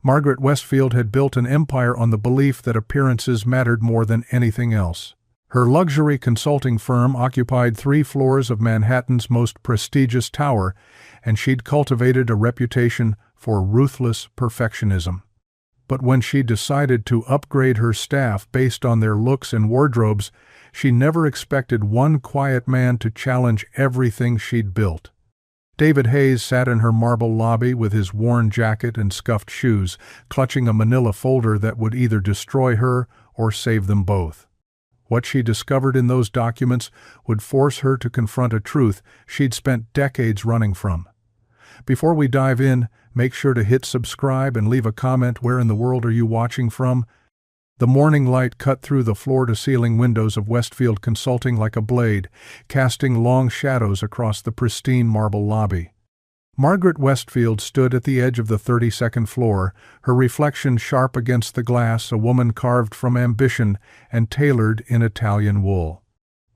Margaret Westfield had built an empire on the belief that appearances mattered more than anything else. Her luxury consulting firm occupied 3 floors of Manhattan's most prestigious tower, and she'd cultivated a reputation for ruthless perfectionism. But when she decided to upgrade her staff based on their looks and wardrobes, she never expected one quiet man to challenge everything she'd built. David Hayes sat in her marble lobby with his worn jacket and scuffed shoes, clutching a manila folder that would either destroy her or save them both. What she discovered in those documents would force her to confront a truth she'd spent decades running from. Before we dive in, make sure to hit subscribe and leave a comment. Where in the world are you watching from? The morning light cut through the floor-to-ceiling windows of Westfield Consulting like a blade, casting long shadows across the pristine marble lobby. Margaret Westfield stood at the edge of the 32nd floor, her reflection sharp against the glass, a woman carved from ambition and tailored in Italian wool.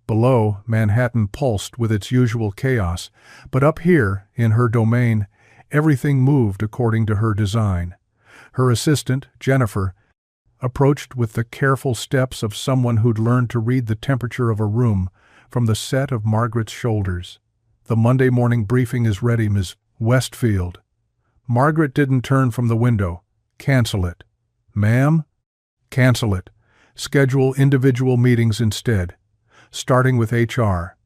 Below, Manhattan pulsed with its usual chaos, but up here, in her domain, everything moved according to her design. Her assistant, Jennifer, approached with the careful steps of someone who'd learned to read the temperature of a room from the set of Margaret's shoulders. "The Monday morning briefing is ready, Ms. Westfield." Margaret didn't turn from the window. "Cancel it." "Ma'am?" "Cancel it. Schedule individual meetings instead, starting with HR."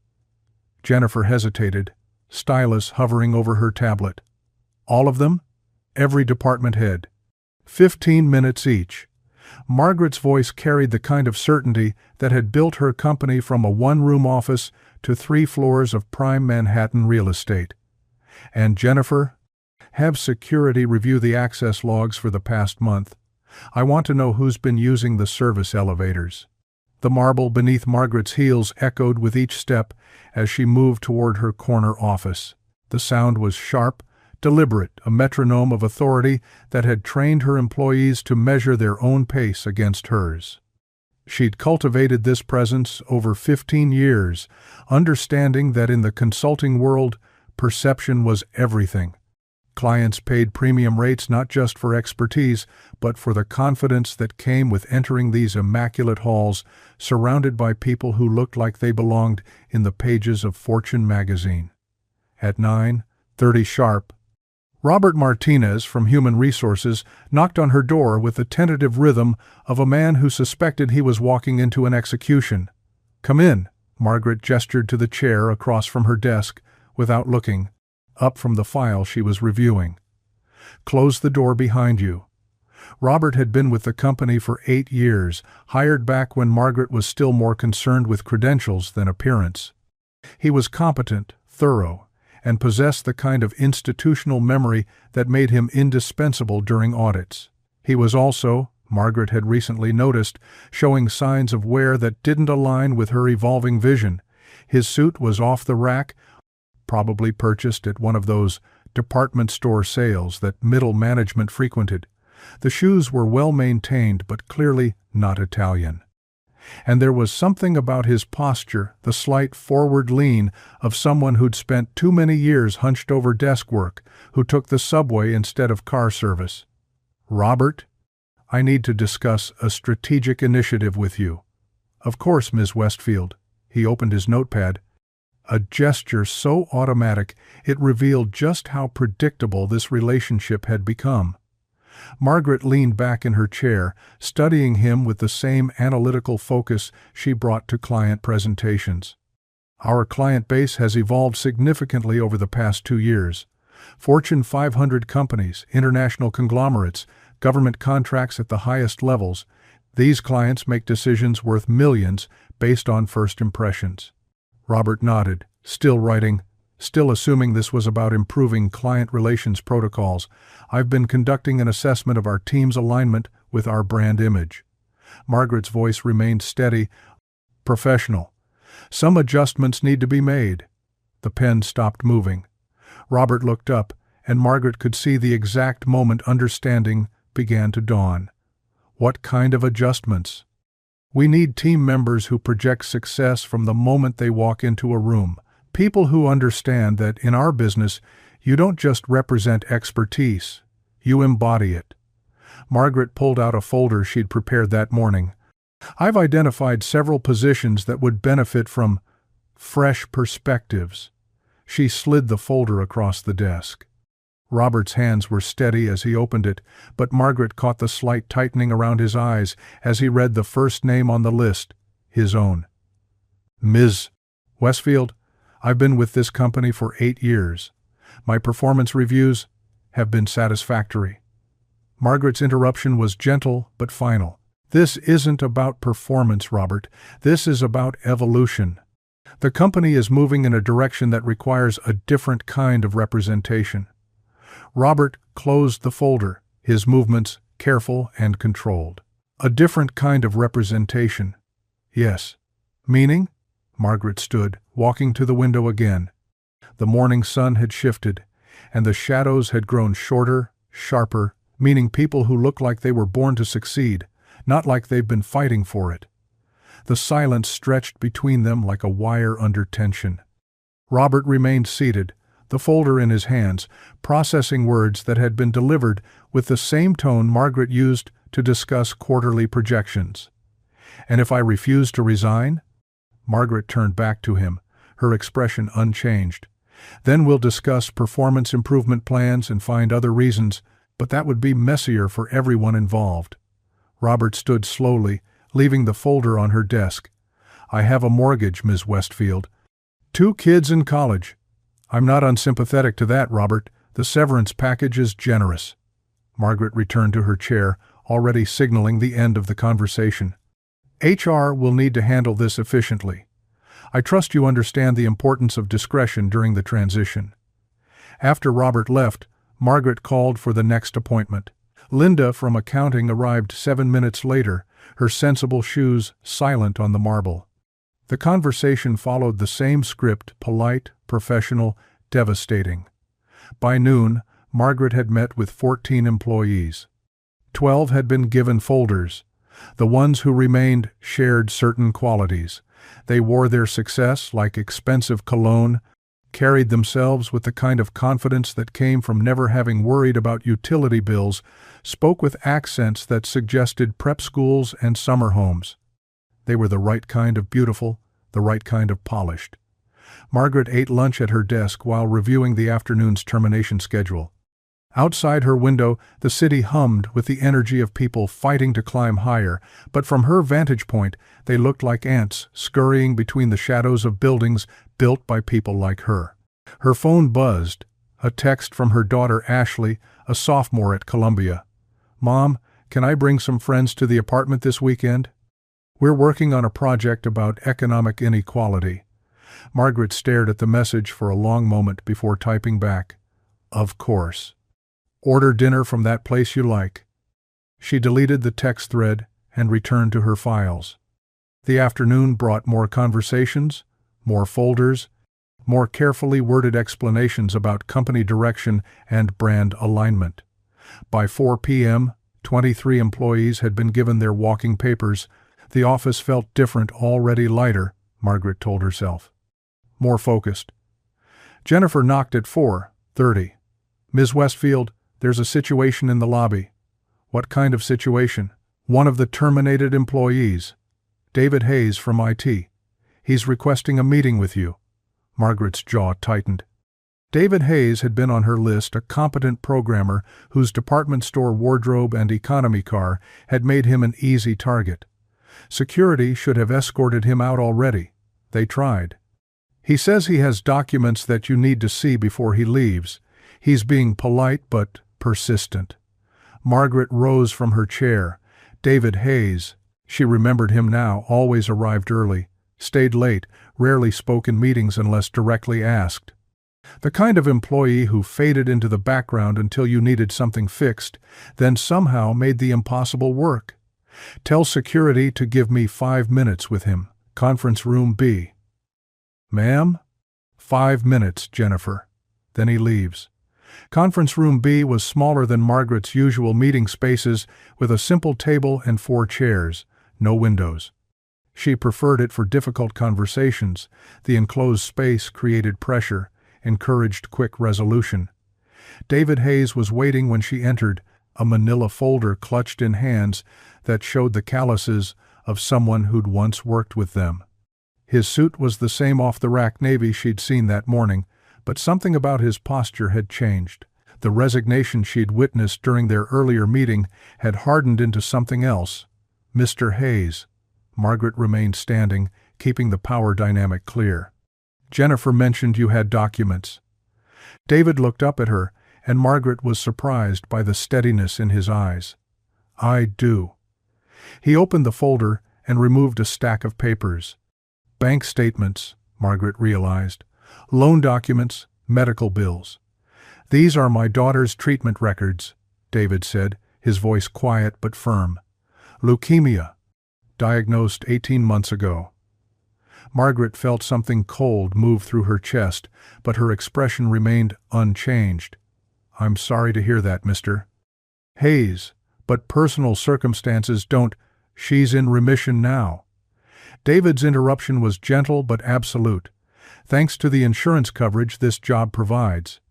Jennifer hesitated, stylus hovering over her tablet. "All of them?" "Every department head. 15 minutes each." Margaret's voice carried the kind of certainty that had built her company from a one-room office to 3 floors of prime Manhattan real estate. "And Jennifer, have security review the access logs for the past month. I want to know who's been using the service elevators." The marble beneath Margaret's heels echoed with each step as she moved toward her corner office. The sound was sharp, deliberate, a metronome of authority that had trained her employees to measure their own pace against hers. She'd cultivated this presence over 15 years, understanding that in the consulting world, perception was everything. Clients paid premium rates not just for expertise, but for the confidence that came with entering these immaculate halls, surrounded by people who looked like they belonged in the pages of Fortune magazine. At 9:30 sharp, Robert Martinez from Human Resources knocked on her door with the tentative rhythm of a man who suspected he was walking into an execution. "Come in." Margaret gestured to the chair across from her desk, without looking up from the file she was reviewing. "Close the door behind you." Robert had been with the company for 8 years, hired back when Margaret was still more concerned with credentials than appearance. He was competent, thorough, and possessed the kind of institutional memory that made him indispensable during audits. He was also, Margaret had recently noticed, showing signs of wear that didn't align with her evolving vision. His suit was off the rack, probably purchased at one of those department store sales that middle management frequented. The shoes were well maintained but clearly not Italian. And there was something about his posture, the slight forward lean of someone who'd spent too many years hunched over desk work, who took the subway instead of car service. "Robert, I need to discuss a strategic initiative with you." "Of course, Ms. Westfield." He opened his notepad. A gesture so automatic it revealed just how predictable this relationship had become. Margaret leaned back in her chair, studying him with the same analytical focus she brought to client presentations. "Our client base has evolved significantly over the past 2 years. Fortune 500 companies, international conglomerates, government contracts at the highest levels. These clients make decisions worth millions based on first impressions." Robert nodded, still writing, still assuming this was about improving client relations protocols. "I've been conducting an assessment of our team's alignment with our brand image." Margaret's voice remained steady, professional. "Some adjustments need to be made." The pen stopped moving. Robert looked up, and Margaret could see the exact moment understanding began to dawn. "What kind of adjustments?" "We need team members who project success from the moment they walk into a room. People who understand that in our business, you don't just represent expertise, you embody it. Margaret pulled out a folder she'd prepared that morning. "I've identified several positions that would benefit from fresh perspectives." She slid the folder across the desk. Robert's hands were steady as he opened it, but Margaret caught the slight tightening around his eyes as he read the first name on the list, his own. "Ms. Westfield, I've been with this company for 8 years. My performance reviews have been satisfactory." Margaret's interruption was gentle but final. "This isn't about performance, Robert. This is about evolution. The company is moving in a direction that requires a different kind of representation." Robert closed the folder, his movements careful and controlled. "A different kind of representation." "Yes." "Meaning?" Margaret stood, walking to the window again. The morning sun had shifted, and the shadows had grown shorter, sharper, meaning people who look like they were born to succeed, not like they've been fighting for it. The silence stretched between them like a wire under tension. Robert remained seated, the folder in his hands, processing words that had been delivered with the same tone Margaret used to discuss quarterly projections. "And if I refuse to resign?" Margaret turned back to him, her expression unchanged. "Then we'll discuss performance improvement plans and find other reasons, but that would be messier for everyone involved." Robert stood slowly, leaving the folder on her desk. "I have a mortgage, Ms. Westfield. 2 kids in college. I'm not unsympathetic to that, Robert. The severance package is generous." Margaret returned to her chair, already signaling the end of the conversation. "HR will need to handle this efficiently. I trust you understand the importance of discretion during the transition." After Robert left, Margaret called for the next appointment. Linda from accounting arrived 7 minutes later, her sensible shoes silent on the marble. The conversation followed the same script, polite, professional, devastating. By noon, Margaret had met with 14 employees. 12 had been given folders. The ones who remained shared certain qualities. They wore their success like expensive cologne, carried themselves with the kind of confidence that came from never having worried about utility bills, spoke with accents that suggested prep schools and summer homes. They were the right kind of beautiful, the right kind of polished. Margaret ate lunch at her desk while reviewing the afternoon's termination schedule. Outside her window, the city hummed with the energy of people fighting to climb higher, but from her vantage point, they looked like ants scurrying between the shadows of buildings built by people like her. Her phone buzzed, a text from her daughter Ashley, a sophomore at Columbia. "Mom, can I bring some friends to the apartment this weekend? We're working on a project about economic inequality." Margaret stared at the message for a long moment before typing back, "Of course. Order dinner from that place you like." She deleted the text thread and returned to her files. The afternoon brought more conversations, more folders, more carefully worded explanations about company direction and brand alignment. By 4 p.m., 23 employees had been given their walking papers. The office felt different, already lighter, Margaret told herself. More focused. Jennifer knocked at 4:30. "Ms. Westfield, there's a situation in the lobby." "What kind of situation?" "One of the terminated employees. David Hayes from IT. He's requesting a meeting with you." Margaret's jaw tightened. David Hayes had been on her list, a competent programmer whose department store wardrobe and economy car had made him an easy target. Security should have escorted him out already. They tried. "He says he has documents that you need to see before he leaves. He's being polite but persistent." Margaret rose from her chair. David Hayes, she remembered him now, always arrived early, stayed late, rarely spoke in meetings unless directly asked. The kind of employee who faded into the background until you needed something fixed, then somehow made the impossible work. "Tell security to give me 5 minutes with him. Conference room B." "Ma'am?" "5 minutes, Jennifer. Then he leaves." Conference room B was smaller than Margaret's usual meeting spaces, with a simple table and 4 chairs, no windows. She preferred it for difficult conversations. The enclosed space created pressure, encouraged quick resolution. David Hayes was waiting when she entered, a manila folder clutched in hands that showed the calluses of someone who'd once worked with them. His suit was the same off-the-rack navy she'd seen that morning, but something about his posture had changed. The resignation she'd witnessed during their earlier meeting had hardened into something else. "Mr. Hayes." Margaret remained standing, keeping the power dynamic clear. "Jennifer mentioned you had documents." David looked up at her, and Margaret was surprised by the steadiness in his eyes. "I do." He opened the folder and removed a stack of papers. Bank statements, Margaret realized. Loan documents, medical bills. "These are my daughter's treatment records," David said, his voice quiet but firm. "Leukemia. Diagnosed 18 months ago." Margaret felt something cold move through her chest, but her expression remained unchanged. "I'm sorry to hear that, Mr. Hayes, but personal circumstances don't. She's in remission now." David's interruption was gentle but absolute. "Thanks to the insurance coverage this job provides.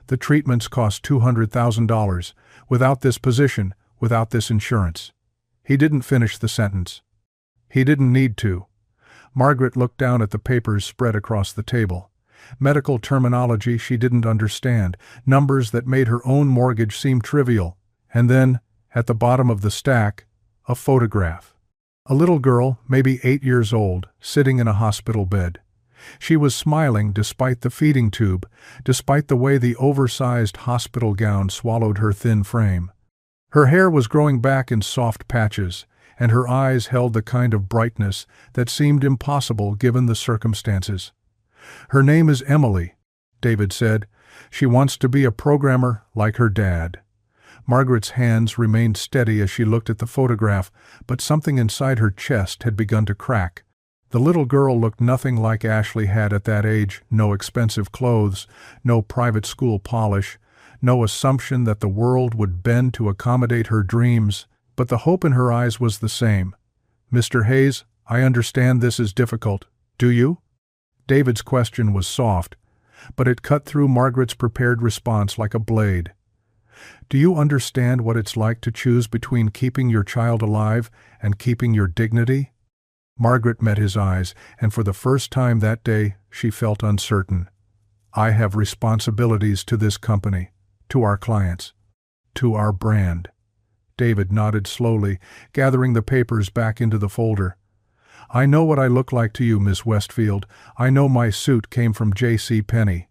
The treatments cost $200,000. Without this position, without this insurance." He didn't finish the sentence. He didn't need to. Margaret looked down at the papers spread across the table. Medical terminology she didn't understand, numbers that made her own mortgage seem trivial, and then, at the bottom of the stack, a photograph. A little girl, maybe 8 years old, sitting in a hospital bed. She was smiling despite the feeding tube, despite the way the oversized hospital gown swallowed her thin frame. Her hair was growing back in soft patches, and her eyes held the kind of brightness that seemed impossible given the circumstances. "Her name is Emily," David said. "She wants to be a programmer like her dad." Margaret's hands remained steady as she looked at the photograph, but something inside her chest had begun to crack. The little girl looked nothing like Ashley had at that age. No expensive clothes, no private school polish, no assumption that the world would bend to accommodate her dreams, but the hope in her eyes was the same. "Mr. Hayes, I understand this is difficult. Do you?" David's question was soft, but it cut through Margaret's prepared response like a blade. "Do you understand what it's like to choose between keeping your child alive and keeping your dignity?" Margaret met his eyes, and for the first time that day she felt uncertain. "I have responsibilities to this company, to our clients, to our brand." David nodded slowly, gathering the papers back into the folder. "I know what I look like to you, Miss Westfield. I know my suit came from J.C. Penney.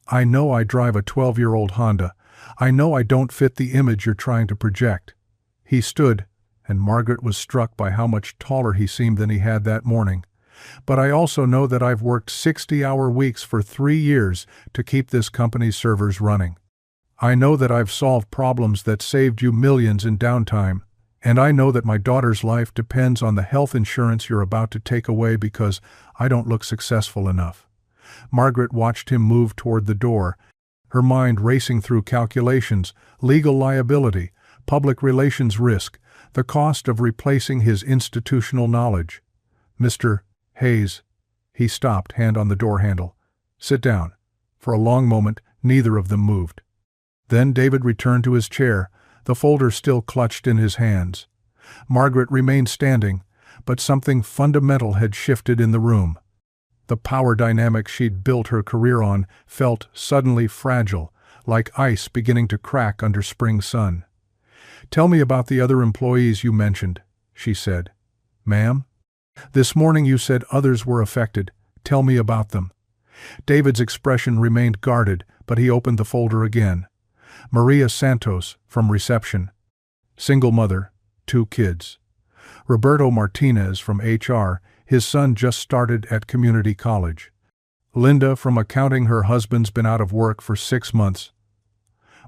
I know I drive a 12-year-old Honda. I know I don't fit the image you're trying to project." He stood, and Margaret was struck by how much taller he seemed than he had that morning. "But I also know that I've worked 60-hour weeks for 3 years to keep this company's servers running. I know that I've solved problems that saved you millions in downtime, and I know that my daughter's life depends on the health insurance you're about to take away because I don't look successful enough." Margaret watched him move toward the door, her mind racing through calculations, legal liability, public relations risk, the cost of replacing his institutional knowledge. "Mr. Hayes," he stopped, hand on the door handle. "Sit down." For a long moment, neither of them moved. Then David returned to his chair, the folder still clutched in his hands. Margaret remained standing, but something fundamental had shifted in the room. The power dynamic she'd built her career on felt suddenly fragile, like ice beginning to crack under spring sun. "Tell me about the other employees you mentioned," she said. "Ma'am? This morning you said others were affected. Tell me about them." David's expression remained guarded, but he opened the folder again. "Maria Santos, from reception. Single mother, 2 kids. Roberto Martinez, from HR, his son just started at community college. Linda, from accounting, her husband's been out of work for 6 months."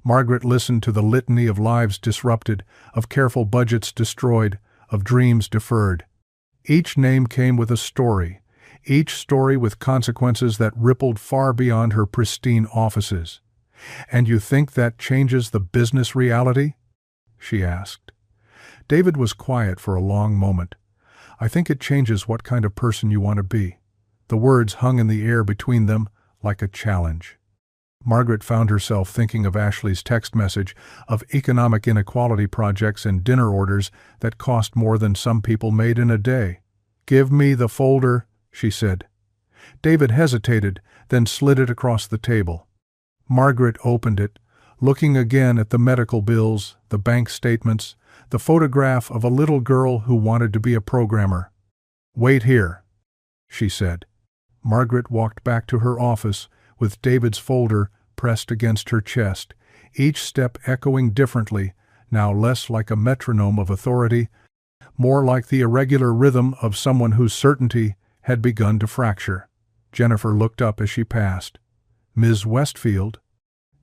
Margaret listened to the litany of lives disrupted, of careful budgets destroyed, of dreams deferred. Each name came with a story, each story with consequences that rippled far beyond her pristine offices. "And you think that changes the business reality?" she asked. David was quiet for a long moment. "I think it changes what kind of person you want to be." The words hung in the air between them like a challenge. Margaret found herself thinking of Ashley's text message of economic inequality projects and dinner orders that cost more than some people made in a day. "Give me the folder," she said. David hesitated, then slid it across the table. Margaret opened it, looking again at the medical bills, the bank statements, the photograph of a little girl who wanted to be a programmer. "Wait here," she said. Margaret walked back to her office, with David's folder pressed against her chest, each step echoing differently, now less like a metronome of authority, more like the irregular rhythm of someone whose certainty had begun to fracture. Jennifer looked up as she passed. "Ms. Westfield?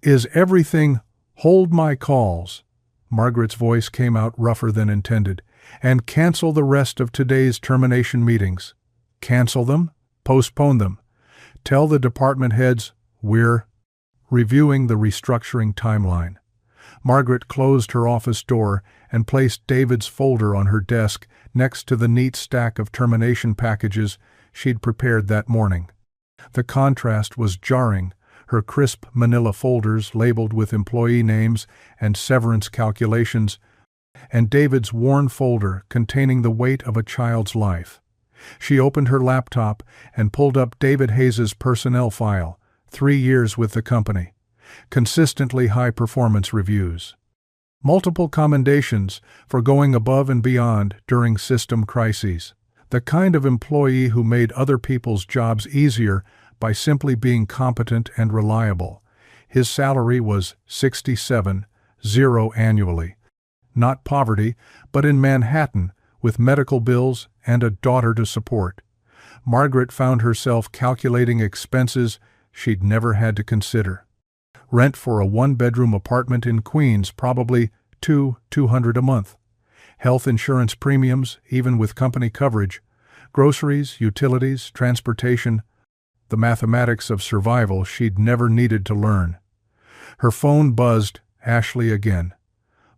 Is everything—" "Hold my calls." Margaret's voice came out rougher than intended. "And cancel the rest of today's termination meetings." "Cancel them? Postpone them. Tell the department heads we're reviewing the restructuring timeline." Margaret closed her office door and placed David's folder on her desk next to the neat stack of termination packages she'd prepared that morning. The contrast was jarring, her crisp manila folders labeled with employee names and severance calculations, and David's worn folder containing the weight of a child's life. She opened her laptop and pulled up David Hayes's personnel file, 3 years with the company. Consistently high performance reviews. Multiple commendations for going above and beyond during system crises. The kind of employee who made other people's jobs easier by simply being competent and reliable. His salary was $67,000 annually. Not poverty, but in Manhattan, with medical bills and a daughter to support. Margaret found herself calculating expenses she'd never had to consider. Rent for a 1-bedroom apartment in Queens, probably $200 a month. Health insurance premiums, even with company coverage. Groceries, utilities, transportation. The mathematics of survival she'd never needed to learn. Her phone buzzed. Ashley again.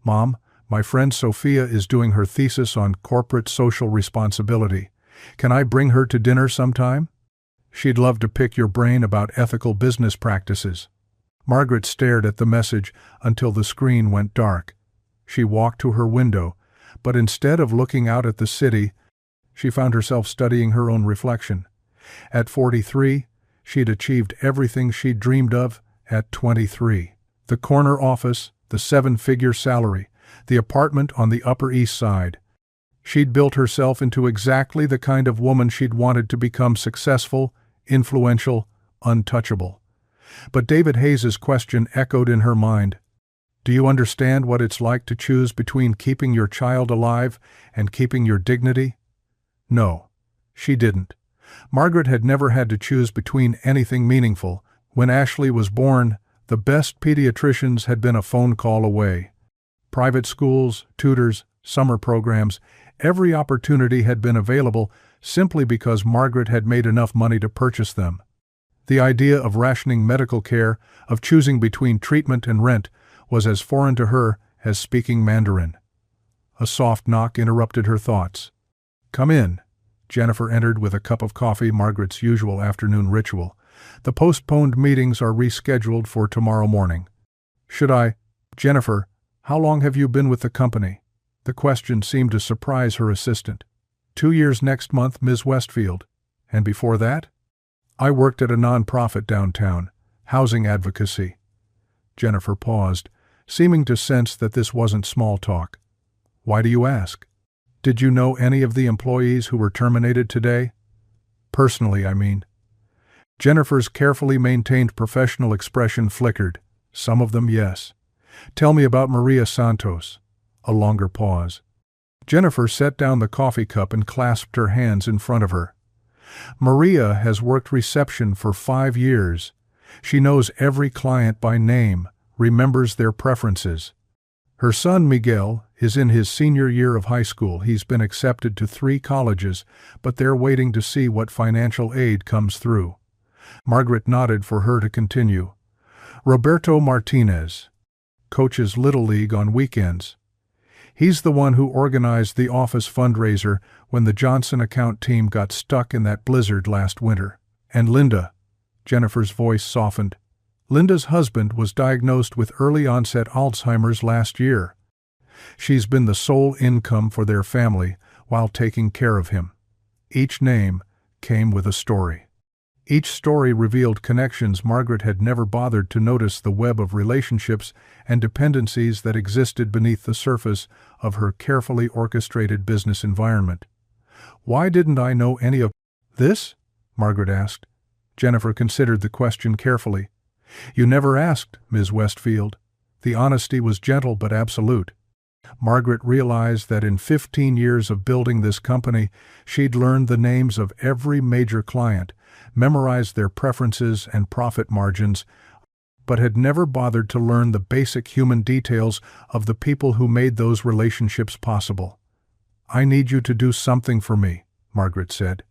"Mom, my friend Sophia is doing her thesis on corporate social responsibility. Can I bring her to dinner sometime? She'd love to pick your brain about ethical business practices." Margaret stared at the message until the screen went dark. She walked to her window, but instead of looking out at the city, she found herself studying her own reflection. At 43, she'd achieved everything she'd dreamed of at 23. The corner office, the 7-figure salary, the apartment on the Upper East Side. She'd built herself into exactly the kind of woman she'd wanted to become: successful, influential, untouchable. But David Hayes's question echoed in her mind. "Do you understand what it's like to choose between keeping your child alive and keeping your dignity?" No, she didn't. Margaret had never had to choose between anything meaningful. When Ashley was born, the best pediatricians had been a phone call away. Private schools, tutors, summer programs, every opportunity had been available simply because Margaret had made enough money to purchase them. The idea of rationing medical care, of choosing between treatment and rent, was as foreign to her as speaking Mandarin. A soft knock interrupted her thoughts. "Come in." Jennifer entered with a cup of coffee, Margaret's usual afternoon ritual. "The postponed meetings are rescheduled for tomorrow morning." "Should I—" "Jennifer, how long have you been with the company?" The question seemed to surprise her assistant. 2 years next month, Ms. Westfield. "And before that?" "I worked at a nonprofit downtown, housing advocacy." Jennifer paused, seeming to sense that this wasn't small talk. "Why do you ask? Did you know any of the employees who were terminated today? Personally, I mean." Jennifer's carefully maintained professional expression flickered. "Some of them, yes." "Tell me about Maria Santos." A longer pause. Jennifer set down the coffee cup and clasped her hands in front of her. "Maria has worked reception for 5 years. She knows every client by name, remembers their preferences. Her son, Miguel, is in his senior year of high school. He's been accepted to 3 colleges, but they're waiting to see what financial aid comes through." Margaret nodded for her to continue. "Roberto Martinez coaches Little League on weekends. He's the one who organized the office fundraiser when the Johnson account team got stuck in that blizzard last winter. And Linda," Jennifer's voice softened, Linda's husband was diagnosed with early-onset Alzheimer's last year. She's been the sole income for their family while taking care of him. Each name came with a story. Each story revealed connections Margaret had never bothered to notice, the web of relationships and dependencies that existed beneath the surface of her carefully orchestrated business environment. "Why didn't I know any of this?" Margaret asked. Jennifer considered the question carefully. "You never asked, Ms. Westfield." The honesty was gentle but absolute. Margaret realized that in 15 years of building this company, she'd learned the names of every major client, memorized their preferences and profit margins, but had never bothered to learn the basic human details of the people who made those relationships possible. "I need you to do something for me," Margaret said.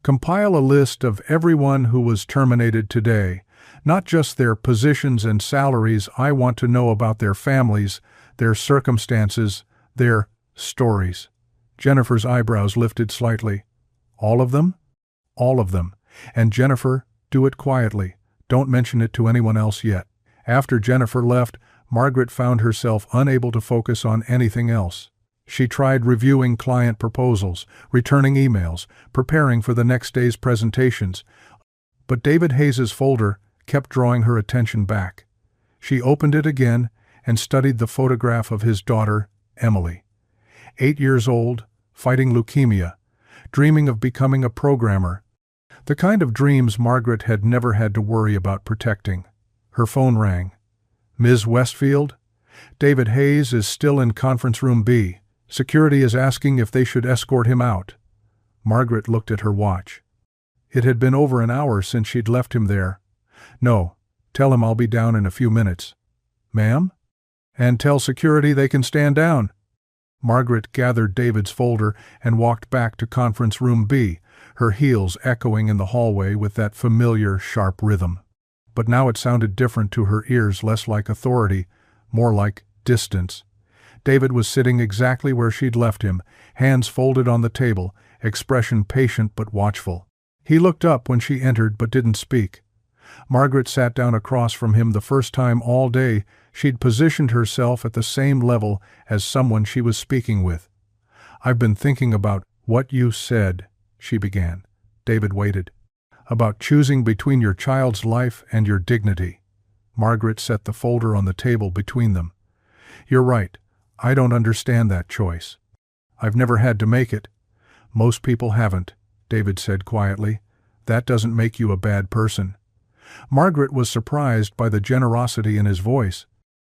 "Compile a list of everyone who was terminated today, not just their positions and salaries. I want to know about their families, their circumstances, their stories." Jennifer's eyebrows lifted slightly. "All of them?" "All of them. And Jennifer, do it quietly. Don't mention it to anyone else yet." After Jennifer left, Margaret found herself unable to focus on anything else. She tried reviewing client proposals, returning emails, preparing for the next day's presentations, but David Hayes's folder kept drawing her attention back. She opened it again and studied the photograph of his daughter, Emily. 8 years old, fighting leukemia, dreaming of becoming a programmer. The kind of dreams Margaret had never had to worry about protecting. Her phone rang. "Ms. Westfield? David Hayes is still in conference room B. Security is asking if they should escort him out." Margaret looked at her watch. It had been over an hour since she'd left him there. "No, tell him I'll be down in a few minutes." "Ma'am?" "And tell security they can stand down." Margaret gathered David's folder and walked back to conference room B, her heels echoing in the hallway with that familiar, sharp rhythm. But now it sounded different to her ears, less like authority, more like distance. David was sitting exactly where she'd left him, hands folded on the table, expression patient but watchful. He looked up when she entered but didn't speak. Margaret sat down across from him. The first time all day she'd positioned herself at the same level as someone she was speaking with. "I've been thinking about what you said," she began. David waited. "About choosing between your child's life and your dignity." Margaret set the folder on the table between them. "You're right. I don't understand that choice. I've never had to make it." "Most people haven't," David said quietly. "That doesn't make you a bad person." Margaret was surprised by the generosity in his voice.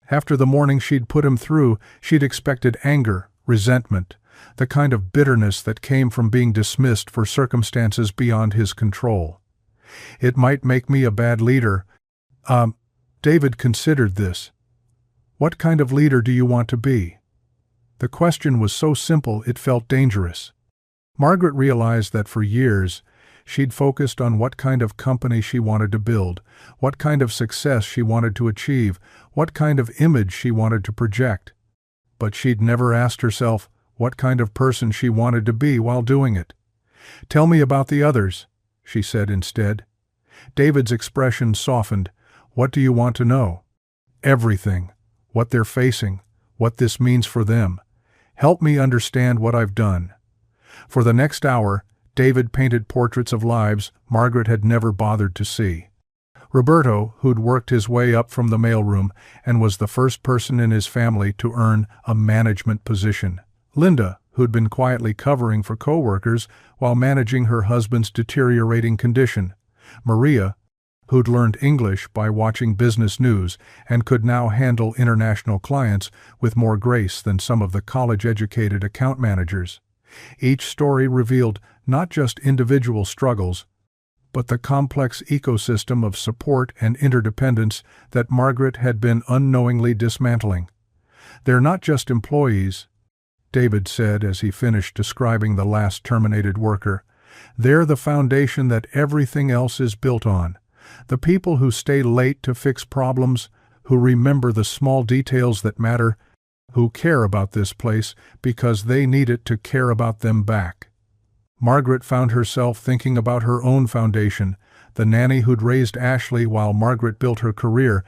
After the morning she'd put him through, she'd expected anger, resentment, the kind of bitterness that came from being dismissed for circumstances beyond his control. "It might make me a bad leader." David considered this. "What kind of leader do you want to be?" The question was so simple it felt dangerous. Margaret realized that for years she'd focused on what kind of company she wanted to build, what kind of success she wanted to achieve, what kind of image she wanted to project. But she'd never asked herself what kind of person she wanted to be while doing it. "Tell me about the others," she said instead. David's expression softened. "What do you want to know?" "Everything. What they're facing, what this means for them. Help me understand what I've done." For the next hour, David painted portraits of lives Margaret had never bothered to see. Roberto, who'd worked his way up from the mailroom and was the first person in his family to earn a management position. Linda, who'd been quietly covering for coworkers while managing her husband's deteriorating condition. Maria, who'd learned English by watching business news and could now handle international clients with more grace than some of the college-educated account managers. Each story revealed not just individual struggles, but the complex ecosystem of support and interdependence that Margaret had been unknowingly dismantling. "They're not just employees," David said as he finished describing the last terminated worker. "They're the foundation that everything else is built on. The people who stay late to fix problems, who remember the small details that matter, who care about this place because they need it to care about them back." Margaret found herself thinking about her own foundation, the nanny who'd raised Ashley while Margaret built her career,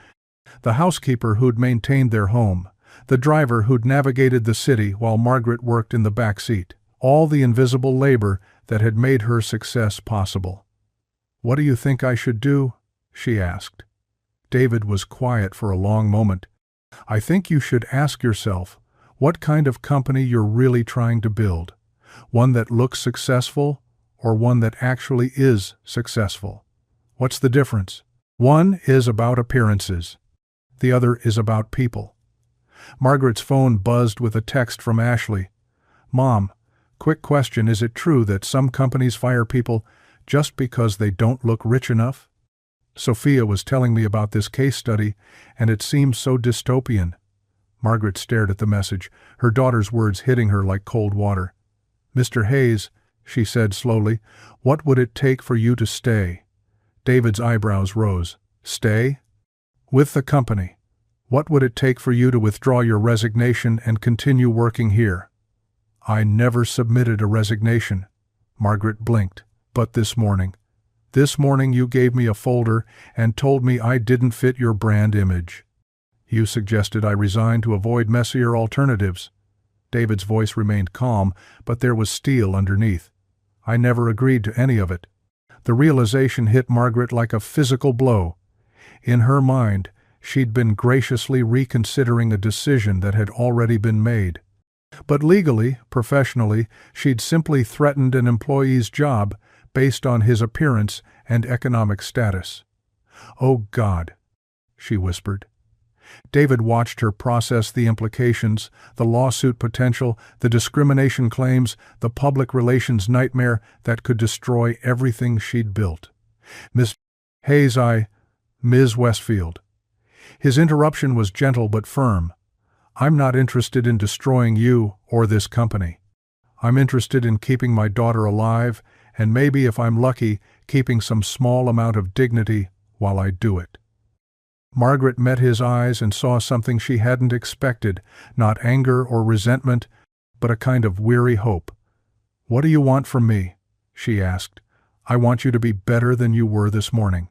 the housekeeper who'd maintained their home, the driver who'd navigated the city while Margaret worked in the back seat. All the invisible labor that had made her success possible. "What do you think I should do?" she asked. David was quiet for a long moment. "I think you should ask yourself what kind of company you're really trying to build. One that looks successful or one that actually is successful. What's the difference? One is about appearances. The other is about people." Margaret's phone buzzed with a text from Ashley. "Mom, quick question, is it true that some companies fire people just because they don't look rich enough? Sophia was telling me about this case study, and it seems so dystopian." Margaret stared at the message, her daughter's words hitting her like cold water. "Mr. Hayes," she said slowly, "what would it take for you to stay?" David's eyebrows rose. "Stay? With the company? What would it take for you to withdraw your resignation and continue working here?" "I never submitted a resignation." Margaret blinked. "But this morning you gave me a folder and told me I didn't fit your brand image. You suggested I resign to avoid messier alternatives." David's voice remained calm, but there was steel underneath. "I never agreed to any of it." The realization hit Margaret like a physical blow. In her mind, she'd been graciously reconsidering a decision that had already been made. But legally, professionally, she'd simply threatened an employee's job based on his appearance and economic status. "Oh God," she whispered. David watched her process the implications, the lawsuit potential, the discrimination claims, the public relations nightmare that could destroy everything she'd built. "Miss Hayes, Ms. Westfield." His interruption was gentle but firm. "I'm not interested in destroying you or this company. I'm interested in keeping my daughter alive, and maybe, if I'm lucky, keeping some small amount of dignity while I do it." Margaret met his eyes and saw something she hadn't expected, not anger or resentment, but a kind of weary hope. "What do you want from me?" she asked. "I want you to be better than you were this morning."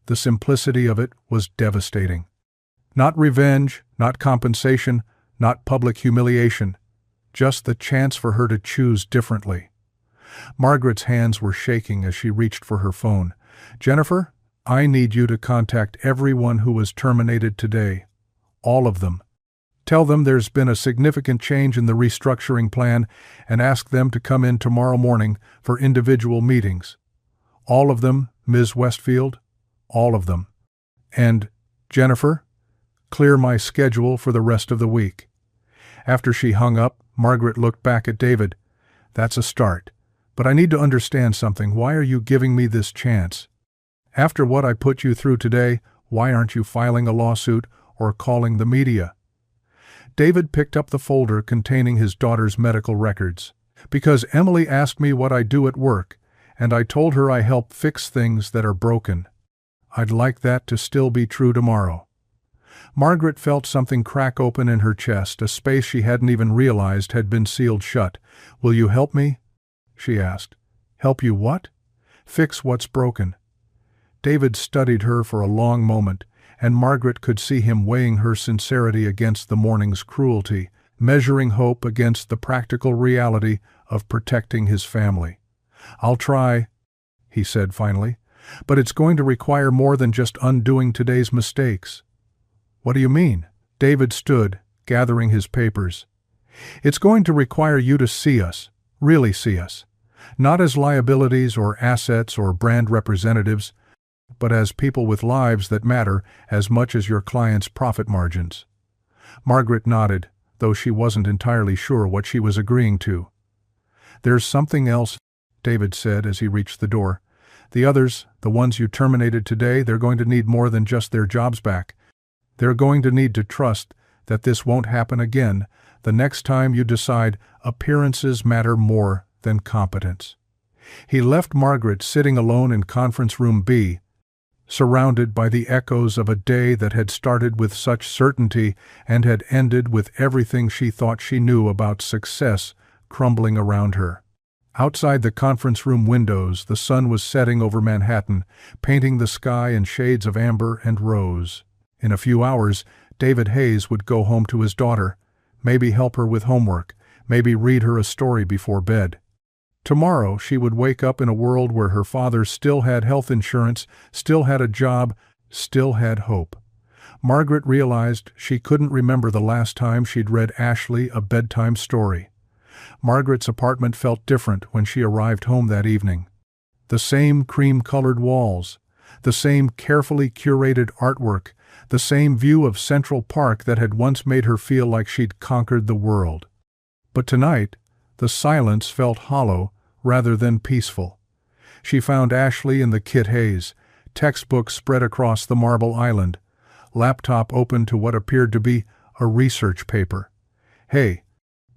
The simplicity of it was devastating. Not revenge, not compensation, not public humiliation, just the chance for her to choose differently. Margaret's hands were shaking as she reached for her phone. "Jennifer, I need you to contact everyone who was terminated today. All of them. Tell them there's been a significant change in the restructuring plan and ask them to come in tomorrow morning for individual meetings. All of them, Ms. Westfield. All of them. And, Jennifer, clear my schedule for the rest of the week." After she hung up, Margaret looked back at David. "That's a start. But I need to understand something. Why are you giving me this chance? After what I put you through today, why aren't you filing a lawsuit or calling the media?" David picked up the folder containing his daughter's medical records. "Because Emily asked me what I do at work, and I told her I help fix things that are broken. I'd like that to still be true tomorrow." Margaret felt something crack open in her chest, a space she hadn't even realized had been sealed shut. "Will you help me?" she asked. "Help you what?" "Fix what's broken." David studied her for a long moment, and Margaret could see him weighing her sincerity against the morning's cruelty, measuring hope against the practical reality of protecting his family. "I'll try," he said finally, "but it's going to require more than just undoing today's mistakes." "What do you mean?" David stood, gathering his papers. "It's going to require you to see us, really see us, not as liabilities or assets or brand representatives, but as people with lives that matter as much as your client's profit margins." Margaret nodded, though she wasn't entirely sure what she was agreeing to. "There's something else," David said as he reached the door. "The others, the ones you terminated today, they're going to need more than just their jobs back. They're going to need to trust that this won't happen again the next time you decide appearances matter more than competence." He left Margaret sitting alone in Conference Room B, surrounded by the echoes of a day that had started with such certainty and had ended with everything she thought she knew about success crumbling around her. Outside the conference room windows, the sun was setting over Manhattan, painting the sky in shades of amber and rose. In a few hours, David Hayes would go home to his daughter, maybe help her with homework, maybe read her a story before bed. Tomorrow, she would wake up in a world where her father still had health insurance, still had a job, still had hope. Margaret realized she couldn't remember the last time she'd read Ashley a bedtime story. Margaret's apartment felt different when she arrived home that evening. The same cream-colored walls, the same carefully curated artwork, the same view of Central Park that had once made her feel like she'd conquered the world. But tonight, the silence felt hollow rather than peaceful. She found Ashley in the Kit Hayes, textbook spread across the marble island, laptop open to what appeared to be a research paper. "Hey,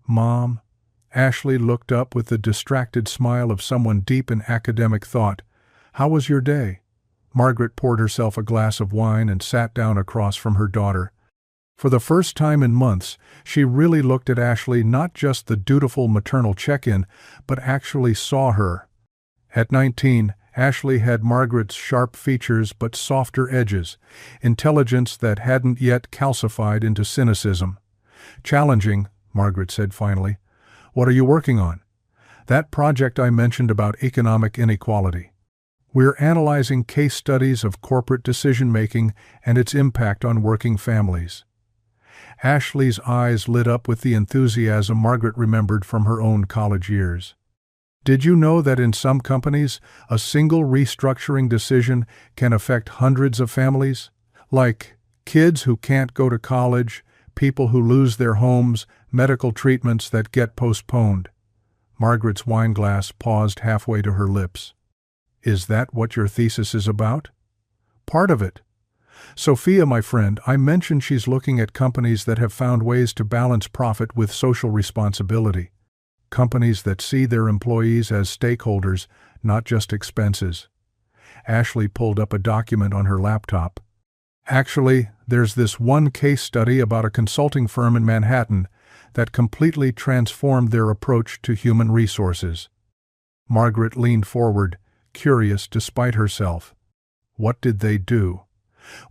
Mom." Ashley looked up with the distracted smile of someone deep in academic thought. "How was your day?" Margaret poured herself a glass of wine and sat down across from her daughter. For the first time in months, she really looked at Ashley, not just the dutiful maternal check-in, but actually saw her. At 19, Ashley had Margaret's sharp features but softer edges, intelligence that hadn't yet calcified into cynicism. "Challenging," Margaret said finally. "What are you working on?" "That project I mentioned about economic inequality. We're analyzing case studies of corporate decision-making and its impact on working families." Ashley's eyes lit up with the enthusiasm Margaret remembered from her own college years. "Did you know that in some companies, a single restructuring decision can affect hundreds of families? Like kids who can't go to college, people who lose their homes, medical treatments that get postponed." Margaret's wineglass paused halfway to her lips. "Is that what your thesis is about?" "Part of it. Sophia, my friend, I mentioned she's looking at companies that have found ways to balance profit with social responsibility. Companies that see their employees as stakeholders, not just expenses." Ashley pulled up a document on her laptop. "Actually, there's this one case study about a consulting firm in Manhattan that completely transformed their approach to human resources." Margaret leaned forward, curious despite herself. "What did they do?"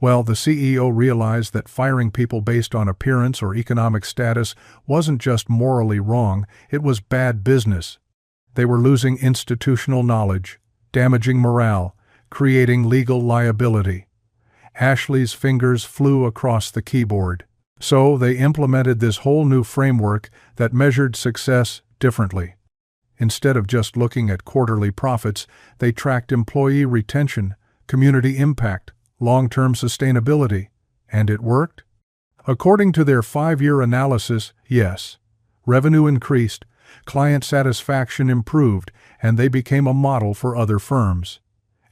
Well, the CEO realized that firing people based on appearance or economic status wasn't just morally wrong, it was bad business. They were losing institutional knowledge, damaging morale, creating legal liability. Ashley's fingers flew across the keyboard. So they implemented this whole new framework that measured success differently. Instead of just looking at quarterly profits, they tracked employee retention, community impact, long-term sustainability. And it worked? According to their 5-year analysis, yes. Revenue increased, client satisfaction improved, and they became a model for other firms.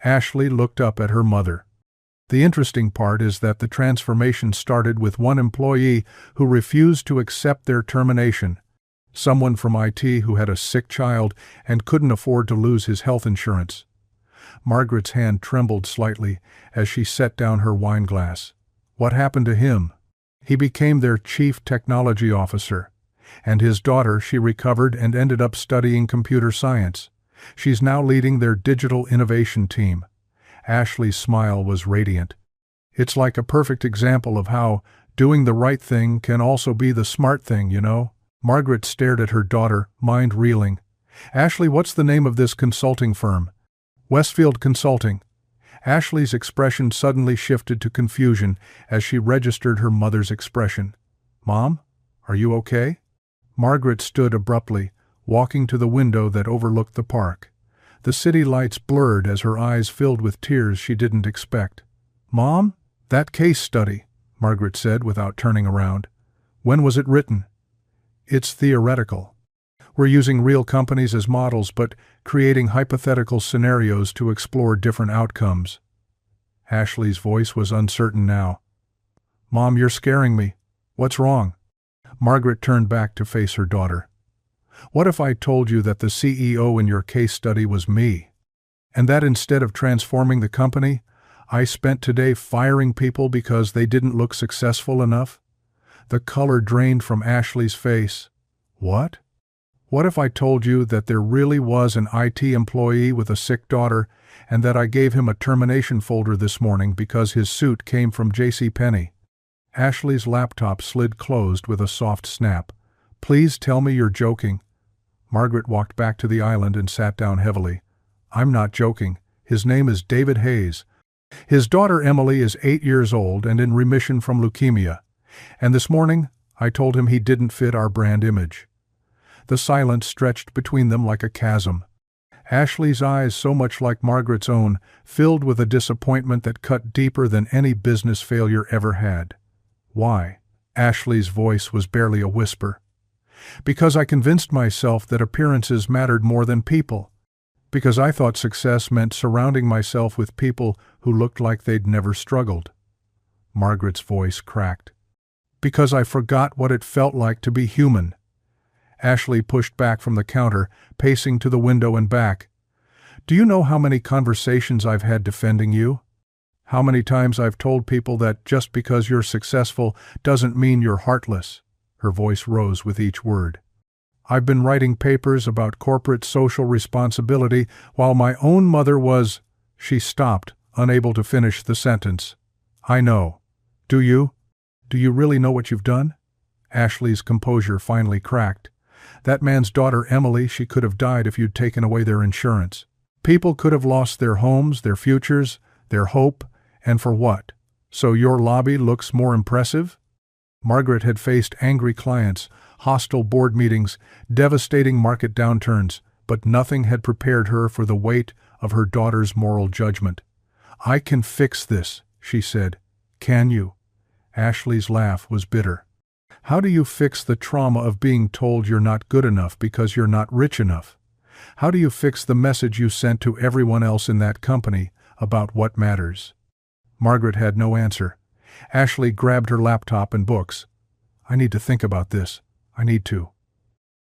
Ashley looked up at her mother. The interesting part is that the transformation started with one employee who refused to accept their termination. Someone from IT who had a sick child and couldn't afford to lose his health insurance. Margaret's hand trembled slightly as she set down her wineglass. What happened to him? He became their chief technology officer. And his daughter, she recovered and ended up studying computer science. She's now leading their digital innovation team. Ashley's smile was radiant. "It's like a perfect example of how doing the right thing can also be the smart thing, you know?" Margaret stared at her daughter, mind reeling. "Ashley, what's the name of this consulting firm?" "Westfield Consulting." Ashley's expression suddenly shifted to confusion as she registered her mother's expression. "Mom, are you okay?" Margaret stood abruptly, walking to the window that overlooked the park. The city lights blurred as her eyes filled with tears she didn't expect. "Mom, that case study," Margaret said without turning around. "When was it written?" "It's theoretical. We're using real companies as models but creating hypothetical scenarios to explore different outcomes." Ashley's voice was uncertain now. "Mom, you're scaring me. What's wrong?" Margaret turned back to face her daughter. "What if I told you that the CEO in your case study was me? And that instead of transforming the company, I spent today firing people because they didn't look successful enough?" The color drained from Ashley's face. "What? What if I told you that there really was an IT employee with a sick daughter and that I gave him a termination folder this morning because his suit came from JCPenney? Ashley's laptop slid closed with a soft snap. Please tell me you're joking. Margaret walked back to the island and sat down heavily. I'm not joking. His name is David Hayes. His daughter Emily is 8 years old and in remission from leukemia. And this morning, I told him he didn't fit our brand image. The silence stretched between them like a chasm. Ashley's eyes, so much like Margaret's own, filled with a disappointment that cut deeper than any business failure ever had. Why? Ashley's voice was barely a whisper. Because I convinced myself that appearances mattered more than people. Because I thought success meant surrounding myself with people who looked like they'd never struggled. Margaret's voice cracked. Because I forgot what it felt like to be human. Ashley pushed back from the counter, pacing to the window and back. Do you know how many conversations I've had defending you? How many times I've told people that just because you're successful doesn't mean you're heartless? Her voice rose with each word. I've been writing papers about corporate social responsibility while my own mother was... She stopped, unable to finish the sentence. I know. Do you? Do you really know what you've done? Ashley's composure finally cracked. That man's daughter Emily, she could have died if you'd taken away their insurance. People could have lost their homes, their futures, their hope, and for what? So your lobby looks more impressive? Margaret had faced angry clients, hostile board meetings, devastating market downturns, but nothing had prepared her for the weight of her daughter's moral judgment. I can fix this, she said. Can you? Ashley's laugh was bitter. How do you fix the trauma of being told you're not good enough because you're not rich enough? How do you fix the message you sent to everyone else in that company about what matters? Margaret had no answer. Ashley grabbed her laptop and books. I need to think about this. I need to.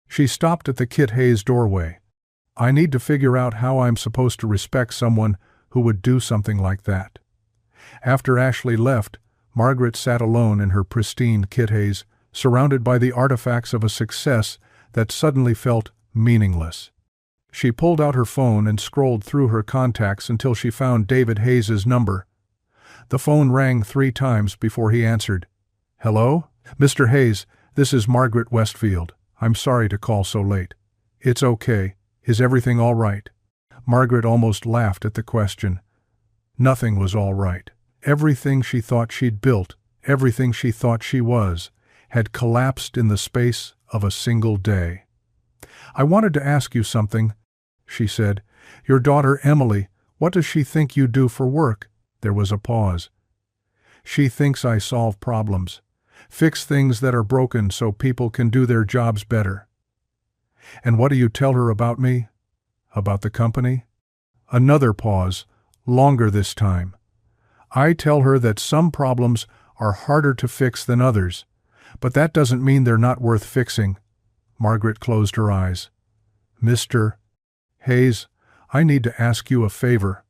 She stopped at the Kit Hayes doorway. I need to figure out how I'm supposed to respect someone who would do something like that. After Ashley left, Margaret sat alone in her pristine Kit Hayes, surrounded by the artifacts of a success that suddenly felt meaningless. She pulled out her phone and scrolled through her contacts until she found David Hayes' number. The phone rang 3 times before he answered. Hello? Mr. Hayes, this is Margaret Westfield. I'm sorry to call so late. It's okay. Is everything all right? Margaret almost laughed at the question. Nothing was all right. Everything she thought she'd built, everything she thought she was, had collapsed in the space of a single day. I wanted to ask you something, she said. Your daughter Emily, what does she think you do for work? There was a pause. She thinks I solve problems, fix things that are broken so people can do their jobs better. And what do you tell her about me? About the company? Another pause, longer this time. I tell her that some problems are harder to fix than others, but that doesn't mean they're not worth fixing. Margaret closed her eyes. Mr. Hayes, I need to ask you a favor.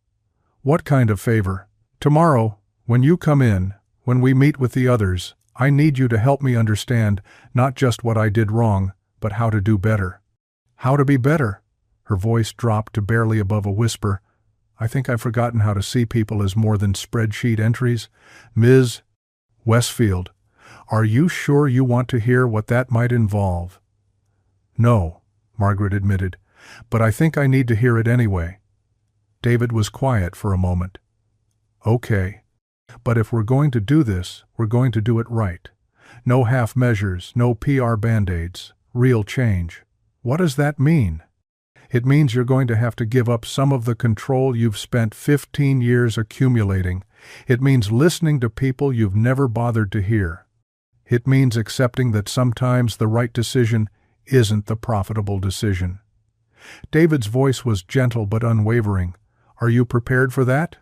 What kind of favor? Tomorrow, when you come in, when we meet with the others, I need you to help me understand not just what I did wrong, but how to do better. How to be better? Her voice dropped to barely above a whisper. I think I've forgotten how to see people as more than spreadsheet entries. Ms. Westfield, are you sure you want to hear what that might involve? No, Margaret admitted, but I think I need to hear it anyway. David was quiet for a moment. Okay, but if we're going to do this, we're going to do it right. No half measures, no PR band-aids, real change. What does that mean? It means you're going to have to give up some of the control you've spent 15 years accumulating. It means listening to people you've never bothered to hear. It means accepting that sometimes the right decision isn't the profitable decision. David's voice was gentle but unwavering. Are you prepared for that?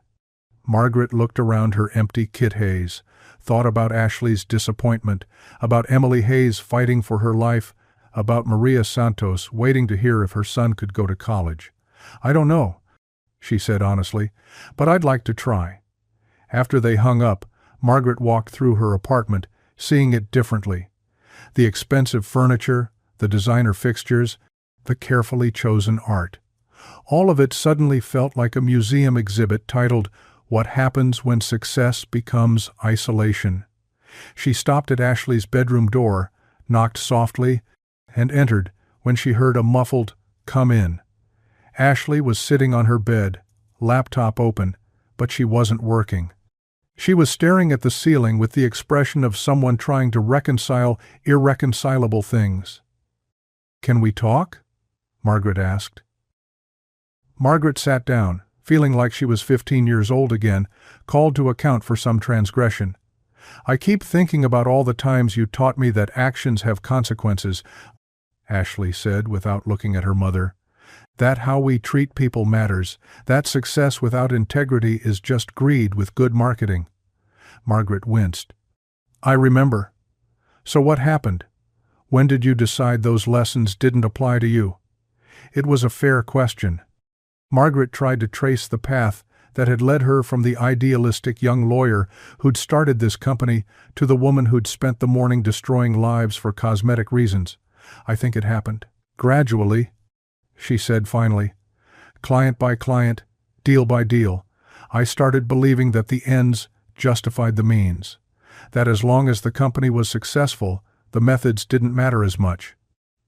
Margaret looked around her empty Kit Hayes, thought about Ashley's disappointment, about Emily Hayes fighting for her life, about Maria Santos waiting to hear if her son could go to college. I don't know, she said honestly, but I'd like to try. After they hung up, Margaret walked through her apartment, seeing it differently. The expensive furniture, the designer fixtures, the carefully chosen art. All of it suddenly felt like a museum exhibit titled, "What Happens When Success Becomes Isolation." She stopped at Ashley's bedroom door, knocked softly, and entered when she heard a muffled, "Come in." Ashley was sitting on her bed, laptop open, but she wasn't working. She was staring at the ceiling with the expression of someone trying to reconcile irreconcilable things. "Can we talk?" Margaret asked. Margaret sat down, feeling like she was 15 years old again, called to account for some transgression. "I keep thinking about all the times you taught me that actions have consequences," Ashley said without looking at her mother. "That how we treat people matters, that success without integrity is just greed with good marketing." Margaret winced. "I remember. So what happened? When did you decide those lessons didn't apply to you?" It was a fair question. Margaret tried to trace the path that had led her from the idealistic young lawyer who'd started this company to the woman who'd spent the morning destroying lives for cosmetic reasons. "I think it happened gradually," she said finally. "Client by client, deal by deal, I started believing that the ends justified the means. That as long as the company was successful, the methods didn't matter as much.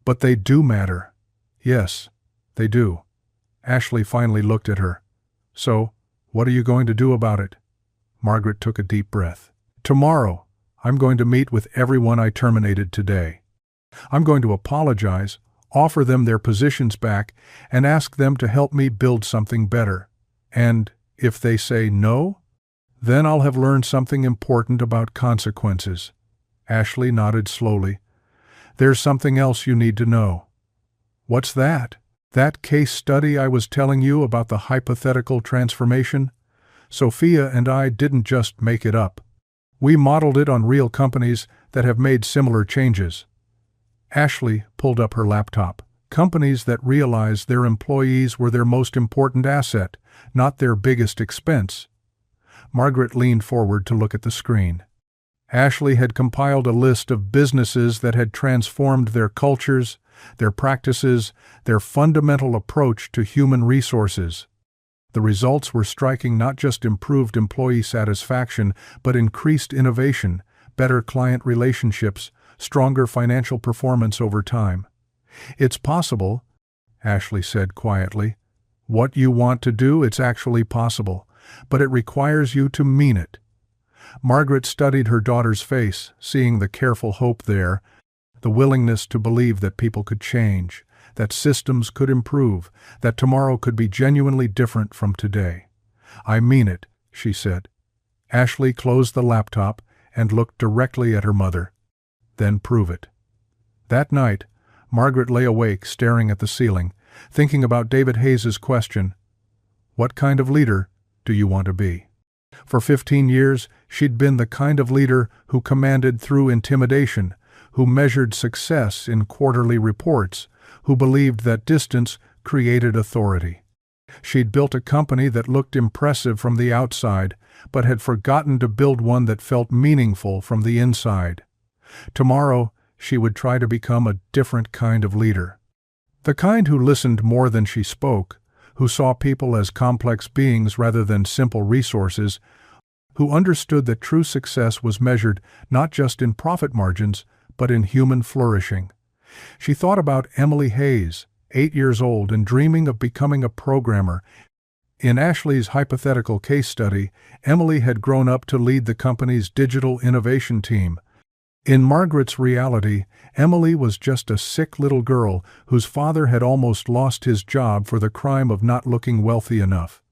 But they do matter. Yes, they do." Ashley finally looked at her. "So, what are you going to do about it?" Margaret took a deep breath. "Tomorrow, I'm going to meet with everyone I terminated today. I'm going to apologize, offer them their positions back, and ask them to help me build something better. And if they say no, then I'll have learned something important about consequences." Ashley nodded slowly. "There's something else you need to know." "What's that?" "That case study I was telling you about, the hypothetical transformation? Sophia and I didn't just make it up. We modeled it on real companies that have made similar changes." Ashley pulled up her laptop. "Companies that realized their employees were their most important asset, not their biggest expense." Margaret leaned forward to look at the screen. Ashley had compiled a list of businesses that had transformed their cultures, their practices, their fundamental approach to human resources. The results were striking: not just improved employee satisfaction, but increased innovation, better client relationships, stronger financial performance over time. "It's possible," Ashley said quietly. "What you want to do, it's actually possible, but it requires you to mean it." Margaret studied her daughter's face, seeing the careful hope there, the willingness to believe that people could change, that systems could improve, that tomorrow could be genuinely different from today. "I mean it," she said. Ashley closed the laptop and looked directly at her mother. "Then prove it." That night, Margaret lay awake staring at the ceiling, thinking about David Hayes's question, "What kind of leader do you want to be?" For 15 years, she'd been the kind of leader who commanded through intimidation, who measured success in quarterly reports, who believed that distance created authority. She'd built a company that looked impressive from the outside, but had forgotten to build one that felt meaningful from the inside. Tomorrow, she would try to become a different kind of leader. The kind who listened more than she spoke, who saw people as complex beings rather than simple resources, who understood that true success was measured not just in profit margins, but in human flourishing. She thought about Emily Hayes, 8 years old and dreaming of becoming a programmer. In Ashley's hypothetical case study, Emily had grown up to lead the company's digital innovation team. In Margaret's reality, Emily was just a sick little girl whose father had almost lost his job for the crime of not looking wealthy enough.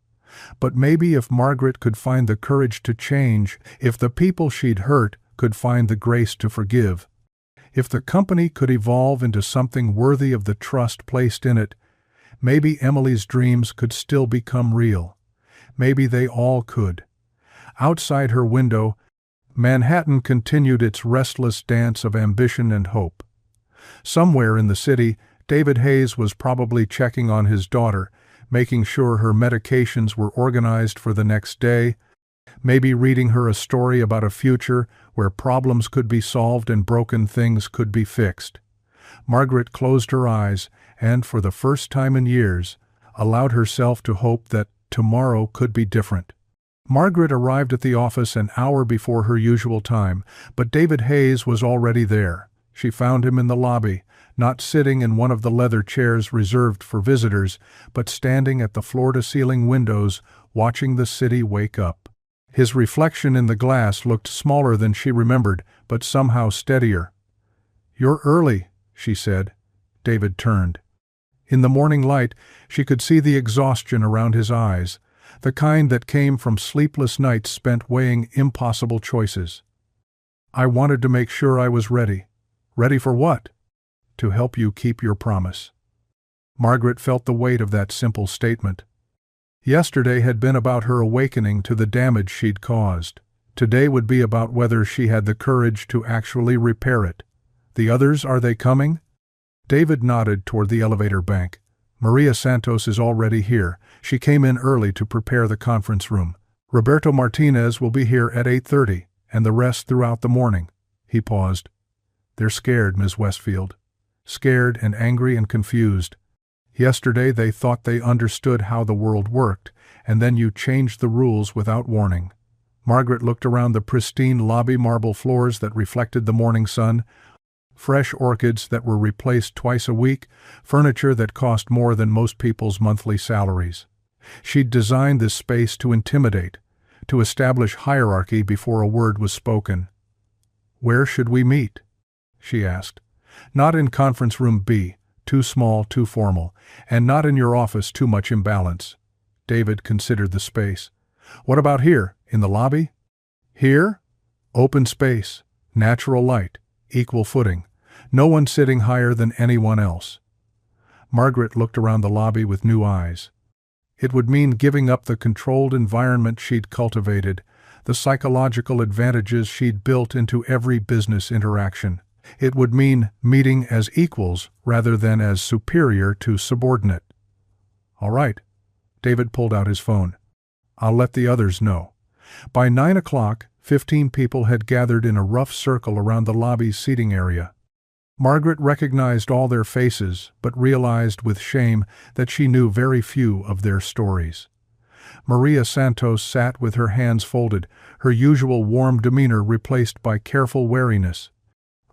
But maybe if Margaret could find the courage to change, if the people she'd hurt could find the grace to forgive, if the company could evolve into something worthy of the trust placed in it, maybe Emily's dreams could still become real. Maybe they all could. Outside her window, Manhattan continued its restless dance of ambition and hope. Somewhere in the city, David Hayes was probably checking on his daughter, making sure her medications were organized for the next day, maybe reading her a story about a future where problems could be solved and broken things could be fixed. Margaret closed her eyes and for the first time in years, allowed herself to hope that tomorrow could be different. Margaret arrived at the office an hour before her usual time, but David Hayes was already there. She found him in the lobby, not sitting in one of the leather chairs reserved for visitors, but standing at the floor-to-ceiling windows, watching the city wake up. His reflection in the glass looked smaller than she remembered, but somehow steadier. "You're early," she said. David turned. In the morning light, she could see the exhaustion around his eyes, the kind that came from sleepless nights spent weighing impossible choices. "I wanted to make sure I was ready." "Ready for what?" "To help you keep your promise." Margaret felt the weight of that simple statement. Yesterday had been about her awakening to the damage she'd caused. Today would be about whether she had the courage to actually repair it. "The others, are they coming?" David nodded toward the elevator bank. "Maria Santos is already here. She came in early to prepare the conference room. Roberto Martinez will be here at 8:30, and the rest throughout the morning." He paused. "They're scared, Ms. Westfield. Scared and angry and confused. Yesterday they thought they understood how the world worked, and then you changed the rules without warning." Margaret looked around the pristine lobby marble floors that reflected the morning sun, fresh orchids that were replaced twice a week, furniture that cost more than most people's monthly salaries. She'd designed this space to intimidate, to establish hierarchy before a word was spoken. "Where should we meet?" she asked. "Not in conference room B, too small, too formal, and not in your office, too much imbalance." David considered the space. "What about here, in the lobby?" "Here? Open space, natural light, equal footing. No one sitting higher than anyone else." Margaret looked around the lobby with new eyes. It would mean giving up the controlled environment she'd cultivated, the psychological advantages she'd built into every business interaction. It would mean meeting as equals rather than as superior to subordinate. "All right." David pulled out his phone. "I'll let the others know." By 9 o'clock, 15 people had gathered in a rough circle around the lobby's seating area. Margaret recognized all their faces, but realized with shame that she knew very few of their stories. Maria Santos sat with her hands folded, her usual warm demeanor replaced by careful wariness.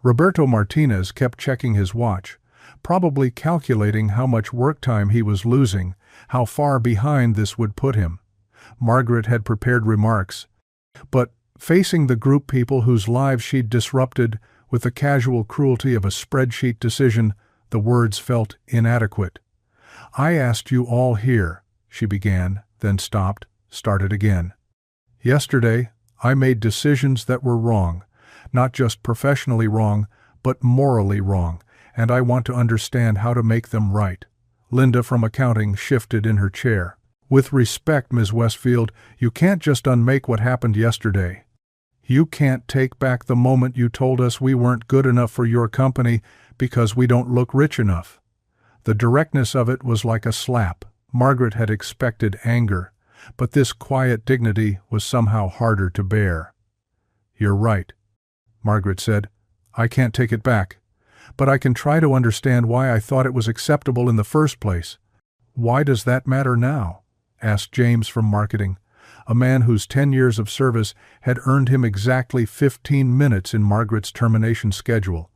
Roberto Martinez kept checking his watch, probably calculating how much work time he was losing, how far behind this would put him. Margaret had prepared remarks, but facing the group people whose lives she'd disrupted with the casual cruelty of a spreadsheet decision, the words felt inadequate. "I asked you all here," she began, then stopped, started again. "Yesterday, I made decisions that were wrong, not just professionally wrong, but morally wrong, and I want to understand how to make them right." Linda from accounting shifted in her chair. "With respect, Ms. Westfield, you can't just unmake what happened yesterday. You can't take back the moment you told us we weren't good enough for your company because we don't look rich enough." The directness of it was like a slap. Margaret had expected anger, but this quiet dignity was somehow harder to bear. "You're right," Margaret said. "I can't take it back. But I can try to understand why I thought it was acceptable in the first place." "Why does that matter now?" asked James from marketing, a man whose 10 years of service had earned him exactly 15 minutes in Margaret's termination schedule.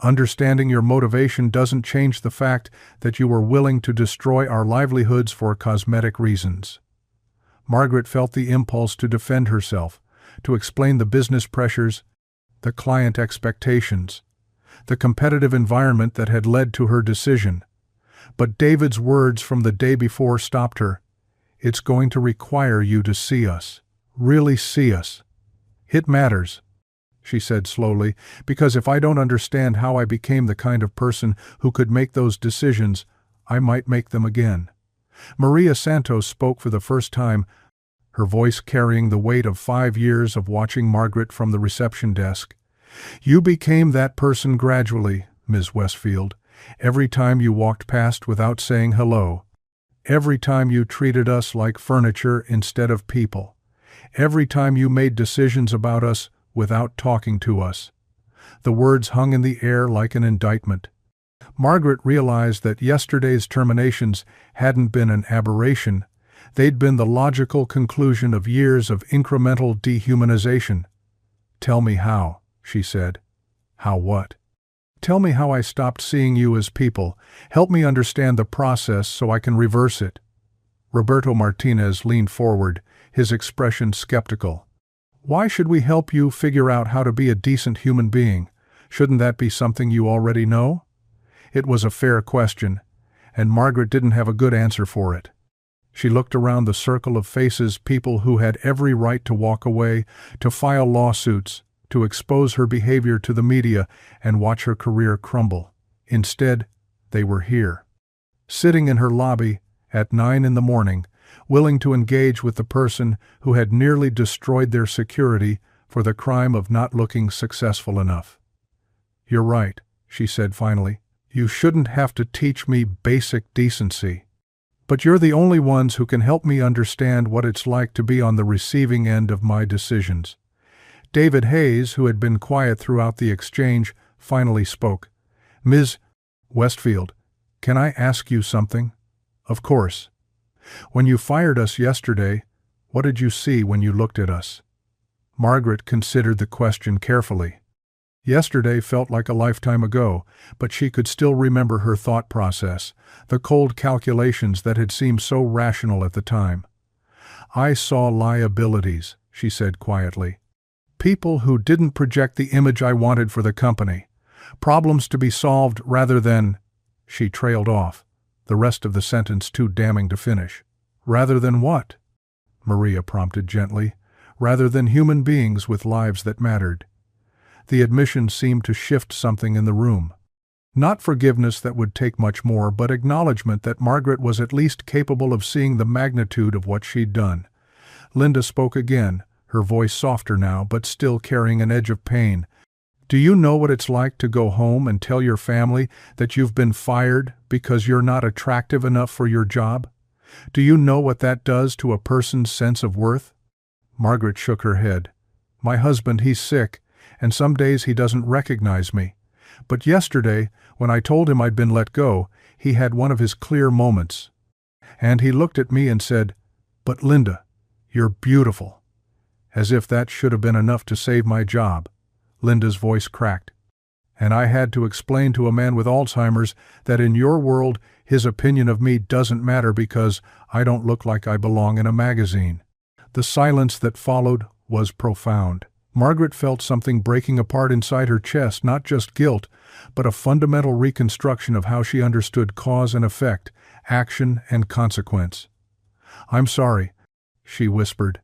"Understanding your motivation doesn't change the fact that you were willing to destroy our livelihoods for cosmetic reasons." Margaret felt the impulse to defend herself, to explain the business pressures, the client expectations, the competitive environment that had led to her decision. But David's words from the day before stopped her. "It's going to require you to see us, really see us." "It matters," she said slowly, "because if I don't understand how I became the kind of person who could make those decisions, I might make them again." Maria Santos spoke for the first time, her voice carrying the weight of 5 years of watching Margaret from the reception desk. "You became that person gradually, Ms. Westfield, every time you walked past without saying hello. Every time you treated us like furniture instead of people. Every time you made decisions about us without talking to us." The words hung in the air like an indictment. Margaret realized that yesterday's terminations hadn't been an aberration. They'd been the logical conclusion of years of incremental dehumanization. "Tell me how," she said. "How what?" "Tell me how I stopped seeing you as people. Help me understand the process so I can reverse it." Roberto Martinez leaned forward, his expression skeptical. "Why should we help you figure out how to be a decent human being? Shouldn't that be something you already know?" It was a fair question, and Margaret didn't have a good answer for it. She looked around the circle of faces, people who had every right to walk away, to file lawsuits, to expose her behavior to the media and watch her career crumble. Instead, they were here, sitting in her lobby at 9 in the morning, willing to engage with the person who had nearly destroyed their security for the crime of not looking successful enough. "You're right," she said finally. "You shouldn't have to teach me basic decency. But you're the only ones who can help me understand what it's like to be on the receiving end of my decisions." David Hayes, who had been quiet throughout the exchange, finally spoke. "Ms. Westfield, can I ask you something?" "Of course." "When you fired us yesterday, what did you see when you looked at us?" Margaret considered the question carefully. Yesterday felt like a lifetime ago, but she could still remember her thought process, the cold calculations that had seemed so rational at the time. "I saw liabilities," she said quietly. "People who didn't project the image I wanted for the company. Problems to be solved rather than—" She trailed off, the rest of the sentence too damning to finish. "Rather than what?" Maria prompted gently. "Rather than human beings with lives that mattered." The admission seemed to shift something in the room. Not forgiveness that would take much more, but acknowledgement that Margaret was at least capable of seeing the magnitude of what she'd done. Linda spoke again, her voice softer now, but still carrying an edge of pain. "Do you know what it's like to go home and tell your family that you've been fired because you're not attractive enough for your job? Do you know what that does to a person's sense of worth?" Margaret shook her head. "My husband, he's sick, and some days he doesn't recognize me. But yesterday, when I told him I'd been let go, he had one of his clear moments. And he looked at me and said, 'But Linda, you're beautiful.' As if that should have been enough to save my job." Linda's voice cracked. "And I had to explain to a man with Alzheimer's that in your world his opinion of me doesn't matter because I don't look like I belong in a magazine." The silence that followed was profound. Margaret felt something breaking apart inside her chest, not just guilt, but a fundamental reconstruction of how she understood cause and effect, action and consequence. "I'm sorry," she whispered.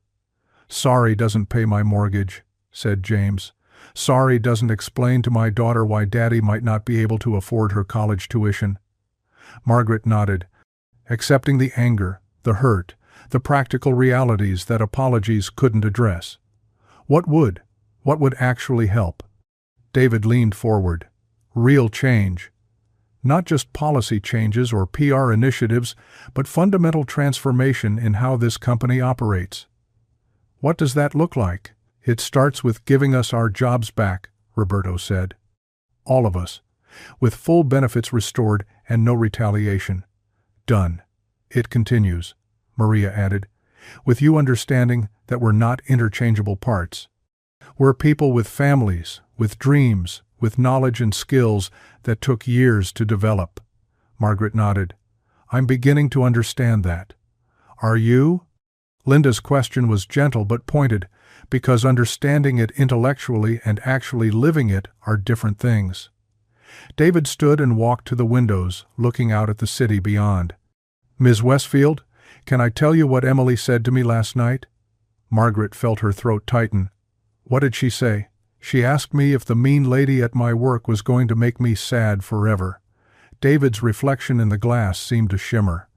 "Sorry doesn't pay my mortgage," said James. "Sorry doesn't explain to my daughter why Daddy might not be able to afford her college tuition." Margaret nodded, accepting the anger, the hurt, the practical realities that apologies couldn't address. What would? What would actually help? David leaned forward. Real change. Not just policy changes or PR initiatives, but fundamental transformation in how this company operates. "What does that look like?" "It starts with giving us our jobs back," Roberto said. "All of us. With full benefits restored and no retaliation." "Done." "It continues," Maria added, "with you understanding that we're not interchangeable parts. We're people with families, with dreams, with knowledge and skills that took years to develop." Margaret nodded. "I'm beginning to understand that." "Are you?" Linda's question was gentle but pointed, because understanding it intellectually and actually living it are different things. David stood and walked to the windows, looking out at the city beyond. "Ms. Westfield, can I tell you what Emily said to me last night?" Margaret felt her throat tighten. "What did she say?" "She asked me if the mean lady at my work was going to make me sad forever." David's reflection in the glass seemed to shimmer.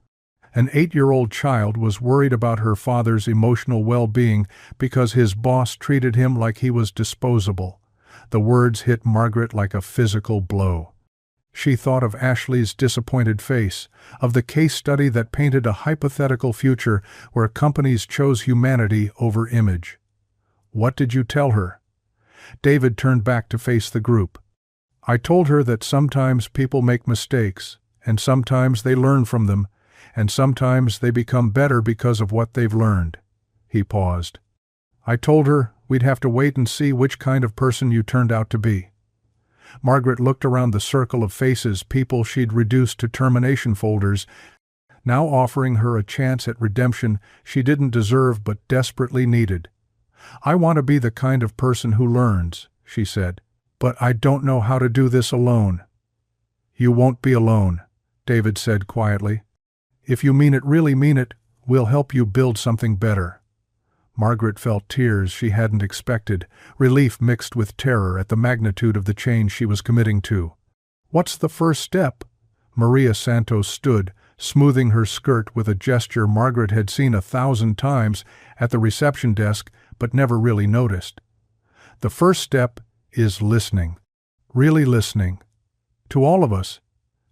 An 8-year-old child was worried about her father's emotional well-being because his boss treated him like he was disposable. The words hit Margaret like a physical blow. She thought of Ashley's disappointed face, of the case study that painted a hypothetical future where companies chose humanity over image. "What did you tell her?" David turned back to face the group. I told her that sometimes people make mistakes, and sometimes they learn from them, and sometimes they become better because of what they've learned. He paused. I told her we'd have to wait and see which kind of person you turned out to be. Margaret looked around the circle of faces, people she'd reduced to termination folders, now offering her a chance at redemption she didn't deserve but desperately needed. I want to be the kind of person who learns, she said, but I don't know how to do this alone. You won't be alone, David said quietly. If you really mean it, we'll help you build something better. Margaret felt tears she hadn't expected, relief mixed with terror at the magnitude of the change she was committing to. What's the first step? Maria Santos stood, smoothing her skirt with a gesture Margaret had seen 1,000 times at the reception desk but never really noticed. The first step is listening. Really listening. To all of us,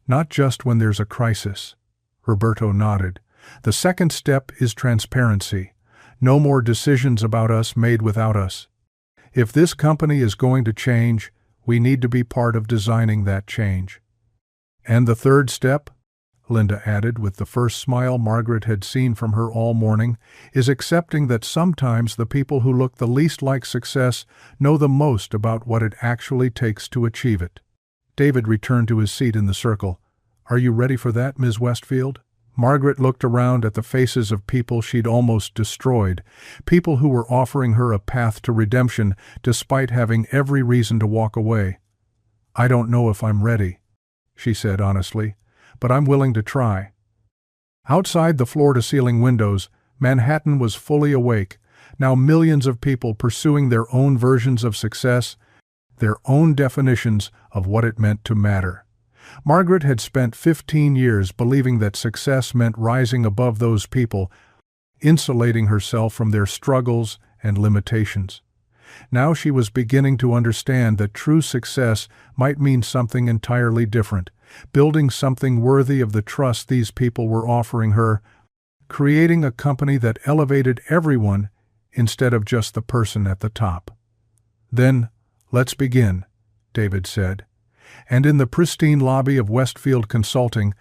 not just when there's a crisis. Roberto nodded. The second step is transparency. No more decisions about us made without us. If this company is going to change, we need to be part of designing that change. And the third step, Linda added with the first smile Margaret had seen from her all morning, is accepting that sometimes the people who look the least like success know the most about what it actually takes to achieve it. David returned to his seat in the circle. Are you ready for that, Ms. Westfield? Margaret looked around at the faces of people she'd almost destroyed, people who were offering her a path to redemption despite having every reason to walk away. I don't know if I'm ready, she said honestly, but I'm willing to try. Outside the floor-to-ceiling windows, Manhattan was fully awake, now millions of people pursuing their own versions of success, their own definitions of what it meant to matter. Margaret had spent 15 years believing that success meant rising above those people, insulating herself from their struggles and limitations. Now she was beginning to understand that true success might mean something entirely different, building something worthy of the trust these people were offering her, creating a company that elevated everyone instead of just the person at the top. Then, let's begin, David said. And in the pristine lobby of Westfield Consulting,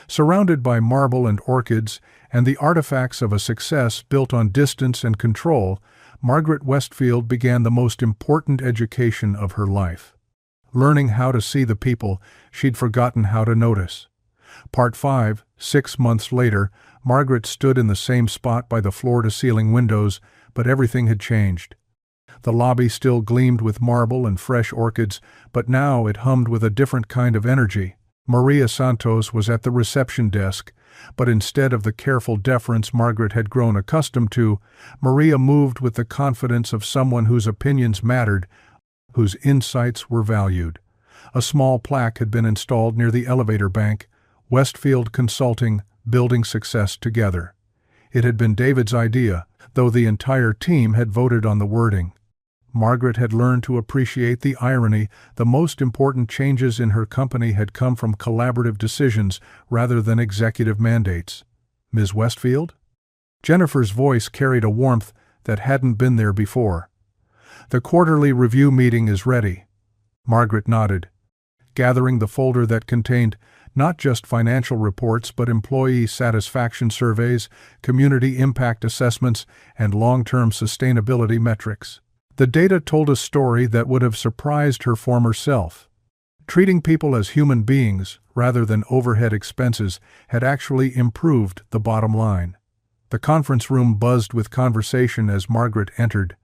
surrounded by marble and orchids and the artifacts of a success built on distance and control, Margaret Westfield began the most important education of her life. Learning how to see the people she'd forgotten how to notice. Part 5, 6 months later, Margaret stood in the same spot by the floor-to-ceiling windows, but everything had changed. The lobby still gleamed with marble and fresh orchids, but now it hummed with a different kind of energy. Maria Santos was at the reception desk, but instead of the careful deference Margaret had grown accustomed to, Maria moved with the confidence of someone whose opinions mattered, whose insights were valued. A small plaque had been installed near the elevator bank, Westfield Consulting, building success together. It had been David's idea, though the entire team had voted on the wording. Margaret had learned to appreciate the irony. The most important changes in her company had come from collaborative decisions rather than executive mandates. Ms. Westfield? Jennifer's voice carried a warmth that hadn't been there before. The quarterly review meeting is ready. Margaret nodded, gathering the folder that contained not just financial reports but employee satisfaction surveys, community impact assessments, and long-term sustainability metrics. The data told a story that would have surprised her former self. Treating people as human beings, rather than overhead expenses, had actually improved the bottom line. The conference room buzzed with conversation as Margaret entered.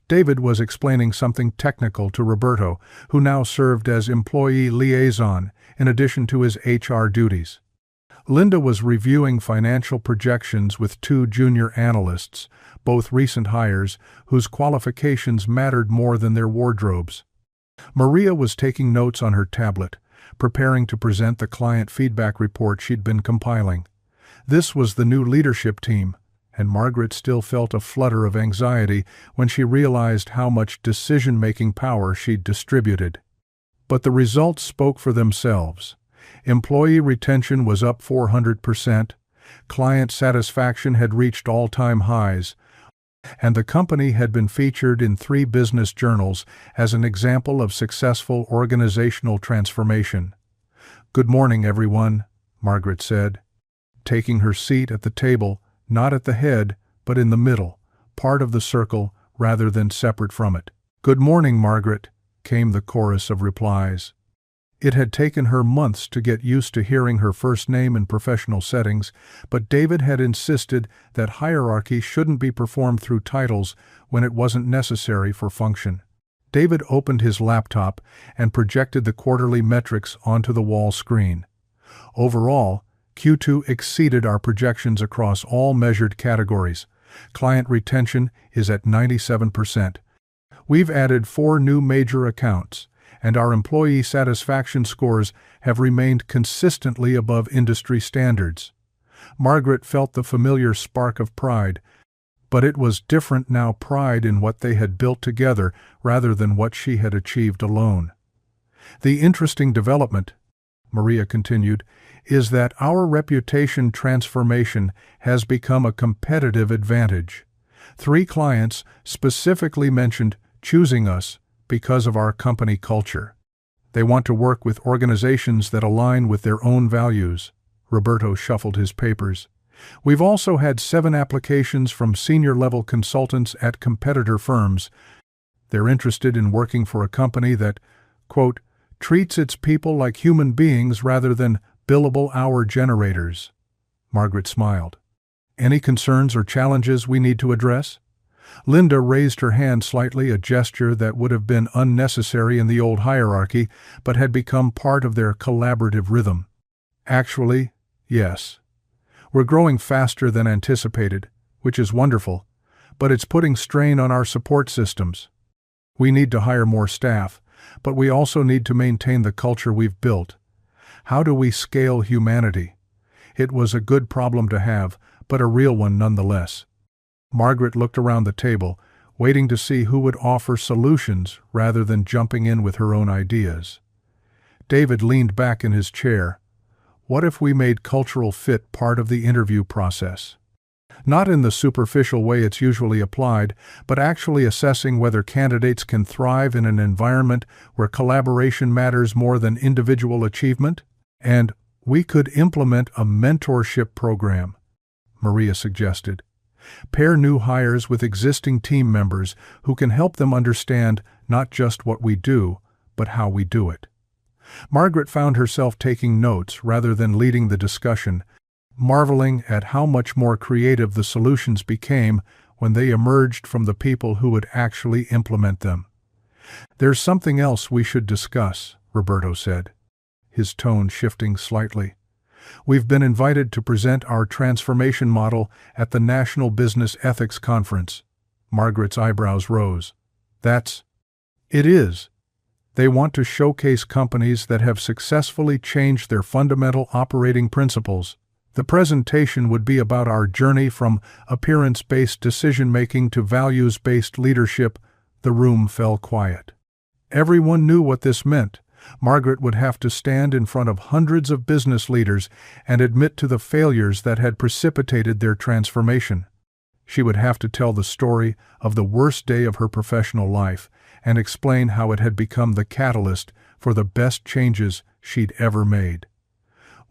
David was explaining something technical to Roberto, who now served as employee liaison, in addition to his HR duties. Linda was reviewing financial projections with 2 junior analysts, both recent hires, whose qualifications mattered more than their wardrobes. Maria was taking notes on her tablet, preparing to present the client feedback report she'd been compiling. This was the new leadership team, and Margaret still felt a flutter of anxiety when she realized how much decision-making power she'd distributed. But the results spoke for themselves. Employee retention was up 400%, client satisfaction had reached all-time highs, and the company had been featured in 3 business journals as an example of successful organizational transformation. "Good morning, everyone," Margaret said, taking her seat at the table, not at the head, but in the middle, part of the circle rather than separate from it. "Good morning, Margaret," came the chorus of replies. It had taken her months to get used to hearing her first name in professional settings, but David had insisted that hierarchy shouldn't be performed through titles when it wasn't necessary for function. David opened his laptop and projected the quarterly metrics onto the wall screen. Overall, Q2 exceeded our projections across all measured categories. Client retention is at 97%. We've added 4 new major accounts, and our employee satisfaction scores have remained consistently above industry standards. Margaret felt the familiar spark of pride, but it was different now, pride in what they had built together rather than what she had achieved alone. "The interesting development," Maria continued, "is that our reputation transformation has become a competitive advantage. 3 clients specifically mentioned choosing us because of our company culture. They want to work with organizations that align with their own values." Roberto shuffled his papers. "We've also had 7 applications from senior-level consultants at competitor firms. They're interested in working for a company that, quote, treats its people like human beings rather than billable hour generators." Margaret smiled. "Any concerns or challenges we need to address?" Linda raised her hand slightly, a gesture that would have been unnecessary in the old hierarchy, but had become part of their collaborative rhythm. "Actually, yes. We're growing faster than anticipated, which is wonderful, but it's putting strain on our support systems. We need to hire more staff, but we also need to maintain the culture we've built. How do we scale humanity?" It was a good problem to have, but a real one nonetheless. Margaret looked around the table, waiting to see who would offer solutions rather than jumping in with her own ideas. David leaned back in his chair. "What if we made cultural fit part of the interview process? Not in the superficial way it's usually applied, but actually assessing whether candidates can thrive in an environment where collaboration matters more than individual achievement? And we could implement a mentorship program," Maria suggested. "Pair new hires with existing team members who can help them understand not just what we do, but how we do it." Margaret found herself taking notes rather than leading the discussion, marveling at how much more creative the solutions became when they emerged from the people who would actually implement them. "There's something else we should discuss," Roberto said, his tone shifting slightly. "We've been invited to present our transformation model at the National Business Ethics Conference." Margaret's eyebrows rose. "That's..." "It is. They want to showcase companies that have successfully changed their fundamental operating principles. The presentation would be about our journey from appearance-based decision-making to values-based leadership." The room fell quiet. Everyone knew what this meant. Margaret would have to stand in front of hundreds of business leaders and admit to the failures that had precipitated their transformation. She would have to tell the story of the worst day of her professional life and explain how it had become the catalyst for the best changes she'd ever made.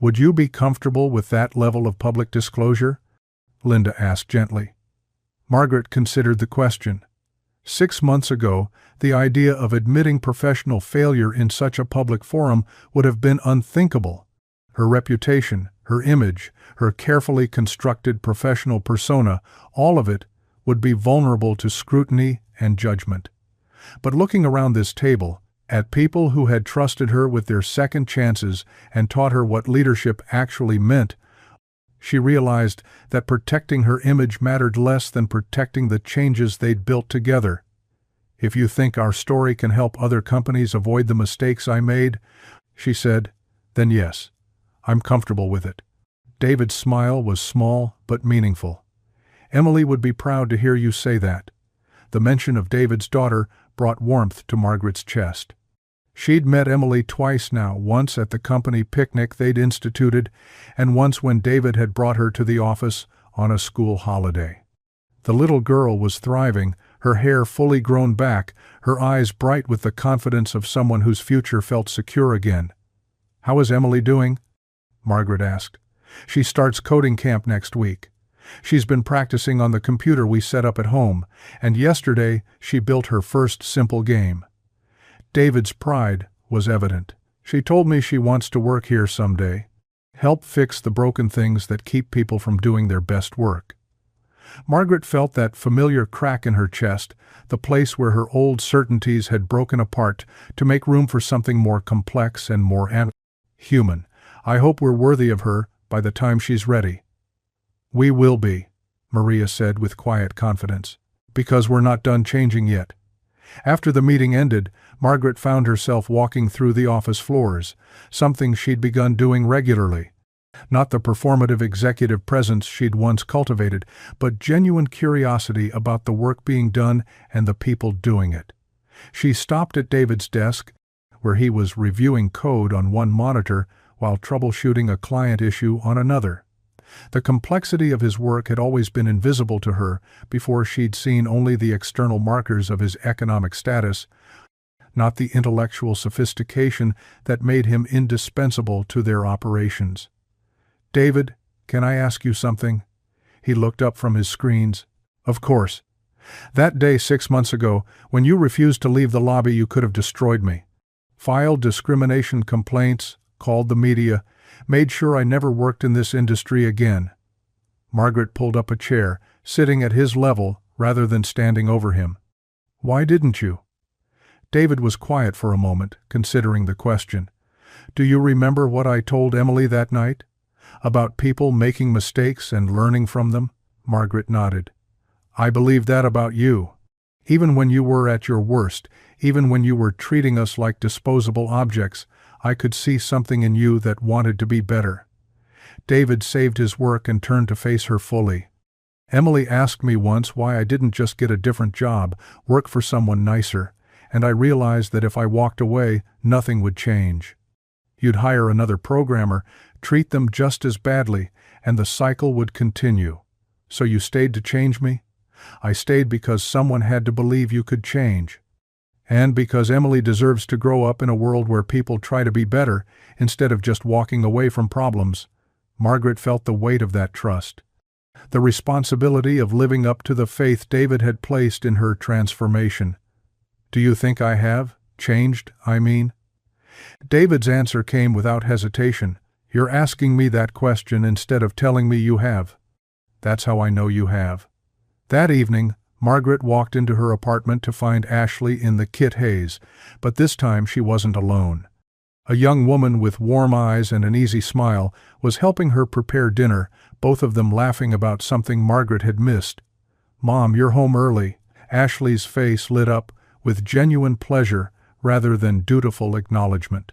"Would you be comfortable with that level of public disclosure?" Linda asked gently. Margaret considered the question. 6 months ago, the idea of admitting professional failure in such a public forum would have been unthinkable. Her reputation, her image, her carefully constructed professional persona, all of it would be vulnerable to scrutiny and judgment. But looking around this table, at people who had trusted her with their second chances and taught her what leadership actually meant, she realized that protecting her image mattered less than protecting the changes they'd built together. "If you think our story can help other companies avoid the mistakes I made," she said, "then yes, I'm comfortable with it." David's smile was small but meaningful. "Emily would be proud to hear you say that." The mention of David's daughter brought warmth to Margaret's chest. She'd met Emily twice now, once at the company picnic they'd instituted, and once when David had brought her to the office on a school holiday. The little girl was thriving, her hair fully grown back, her eyes bright with the confidence of someone whose future felt secure again. "How is Emily doing?" Margaret asked. "She starts coding camp next week. She's been practicing on the computer we set up at home, and yesterday she built her first simple game." David's pride was evident. "She told me she wants to work here someday. Help fix the broken things that keep people from doing their best work." Margaret felt that familiar crack in her chest, the place where her old certainties had broken apart to make room for something more complex and more human. "I hope we're worthy of her by the time she's ready." "We will be," Maria said with quiet confidence, "because we're not done changing yet." After the meeting ended, Margaret found herself walking through the office floors, something she'd begun doing regularly. Not the performative executive presence she'd once cultivated, but genuine curiosity about the work being done and the people doing it. She stopped at David's desk, where he was reviewing code on one monitor while troubleshooting a client issue on another. The complexity of his work had always been invisible to her before she'd seen only the external markers of his economic status, not the intellectual sophistication that made him indispensable to their operations. "David, can I ask you something?" He looked up from his screens. "Of course. That day 6 months ago, when you refused to leave the lobby, you could have destroyed me. Filed discrimination complaints, called the media, made sure I never worked in this industry again." Margaret pulled up a chair, sitting at his level rather than standing over him. "Why didn't you?" David was quiet for a moment, considering the question. "Do you remember what I told Emily that night? About people making mistakes and learning from them?" Margaret nodded. "I believed that about you. Even when you were at your worst, even when you were treating us like disposable objects, I could see something in you that wanted to be better." David saved his work and turned to face her fully. "Emily asked me once why I didn't just get a different job, work for someone nicer, and I realized that if I walked away, nothing would change. You'd hire another programmer, treat them just as badly, and the cycle would continue. So you stayed to change me?" "I stayed because someone had to believe you could change. And because Emily deserves to grow up in a world where people try to be better, instead of just walking away from problems." Margaret felt the weight of that trust. The responsibility of living up to the faith David had placed in her transformation. "Do you think I have? Changed, I mean?" David's answer came without hesitation. "You're asking me that question instead of telling me you have. That's how I know you have." That evening, Margaret walked into her apartment to find Ashley in the kit haze, but this time she wasn't alone. A young woman with warm eyes and an easy smile was helping her prepare dinner, both of them laughing about something Margaret had missed. "Mom, you're home early." Ashley's face lit up with genuine pleasure rather than dutiful acknowledgement.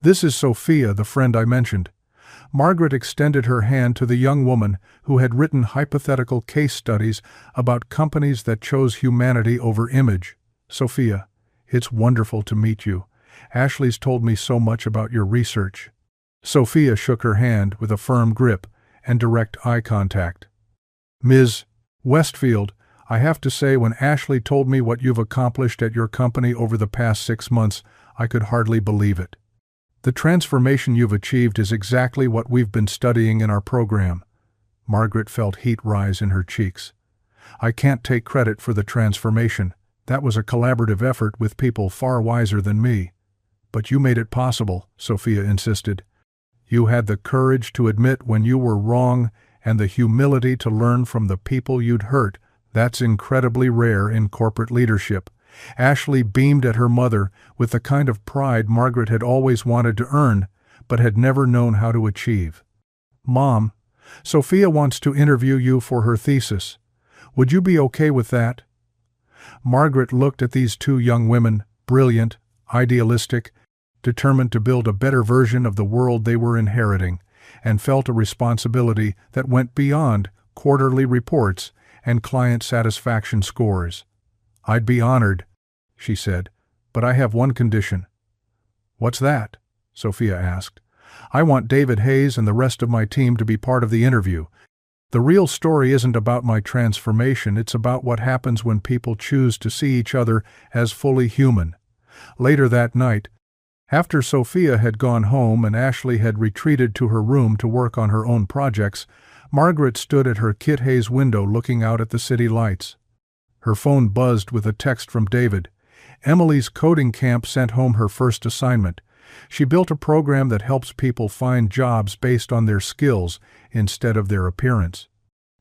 "This is Sophia, the friend I mentioned." Margaret extended her hand to the young woman who had written hypothetical case studies about companies that chose humanity over image. "Sophia, it's wonderful to meet you. Ashley's told me so much about your research." Sophia shook her hand with a firm grip and direct eye contact. "Ms. Westfield, I have to say when Ashley told me what you've accomplished at your company over the past 6 months, I could hardly believe it. The transformation you've achieved is exactly what we've been studying in our program." Margaret felt heat rise in her cheeks. "I can't take credit for the transformation. That was a collaborative effort with people far wiser than me." "But you made it possible," Sophia insisted. "You had the courage to admit when you were wrong and the humility to learn from the people you'd hurt. That's incredibly rare in corporate leadership." Ashley beamed at her mother with the kind of pride Margaret had always wanted to earn, but had never known how to achieve. "Mom, Sophia wants to interview you for her thesis. Would you be okay with that?" Margaret looked at these two young women, brilliant, idealistic, determined to build a better version of the world they were inheriting, and felt a responsibility that went beyond quarterly reports and client satisfaction scores. "I'd be honored," she said, "but I have one condition." "What's that?" Sophia asked. "I want David Hayes and the rest of my team to be part of the interview. The real story isn't about my transformation, it's about what happens when people choose to see each other as fully human. Later that night, after Sophia had gone home and Ashley had retreated to her room to work on her own projects, Margaret stood at her Kit Hayes window looking out at the city lights. Her phone buzzed with a text from David. Emily's coding camp sent home her first assignment. She built a program that helps people find jobs based on their skills instead of their appearance.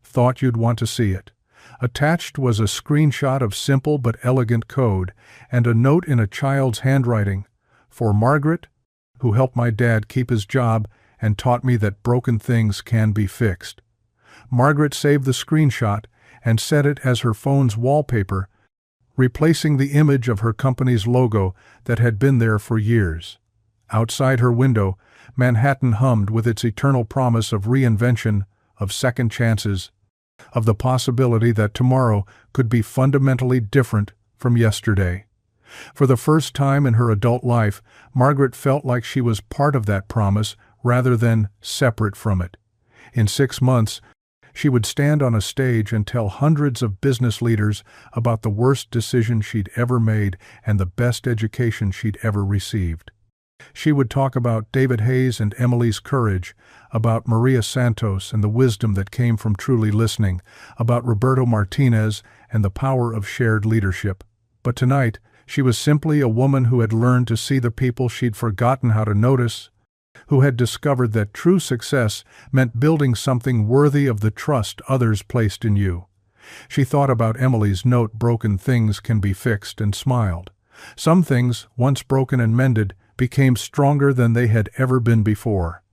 Thought you'd want to see it. Attached was a screenshot of simple but elegant code and a note in a child's handwriting. For Margaret, who helped my dad keep his job and taught me that broken things can be fixed. Margaret saved the screenshot and set it as her phone's wallpaper, replacing the image of her company's logo that had been there for years. Outside her window, Manhattan hummed with its eternal promise of reinvention, of second chances, of the possibility that tomorrow could be fundamentally different from yesterday. For the first time in her adult life, Margaret felt like she was part of that promise rather than separate from it. In 6 months, she would stand on a stage and tell hundreds of business leaders about the worst decision she'd ever made and the best education she'd ever received. She would talk about David Hayes and Emily's courage, about Maria Santos and the wisdom that came from truly listening, about Roberto Martinez and the power of shared leadership. But tonight, she was simply a woman who had learned to see the people she'd forgotten how to notice, who had discovered that true success meant building something worthy of the trust others placed in you. She thought about Emily's note, "Broken things can be fixed," and smiled. Some things, once broken and mended, became stronger than they had ever been before.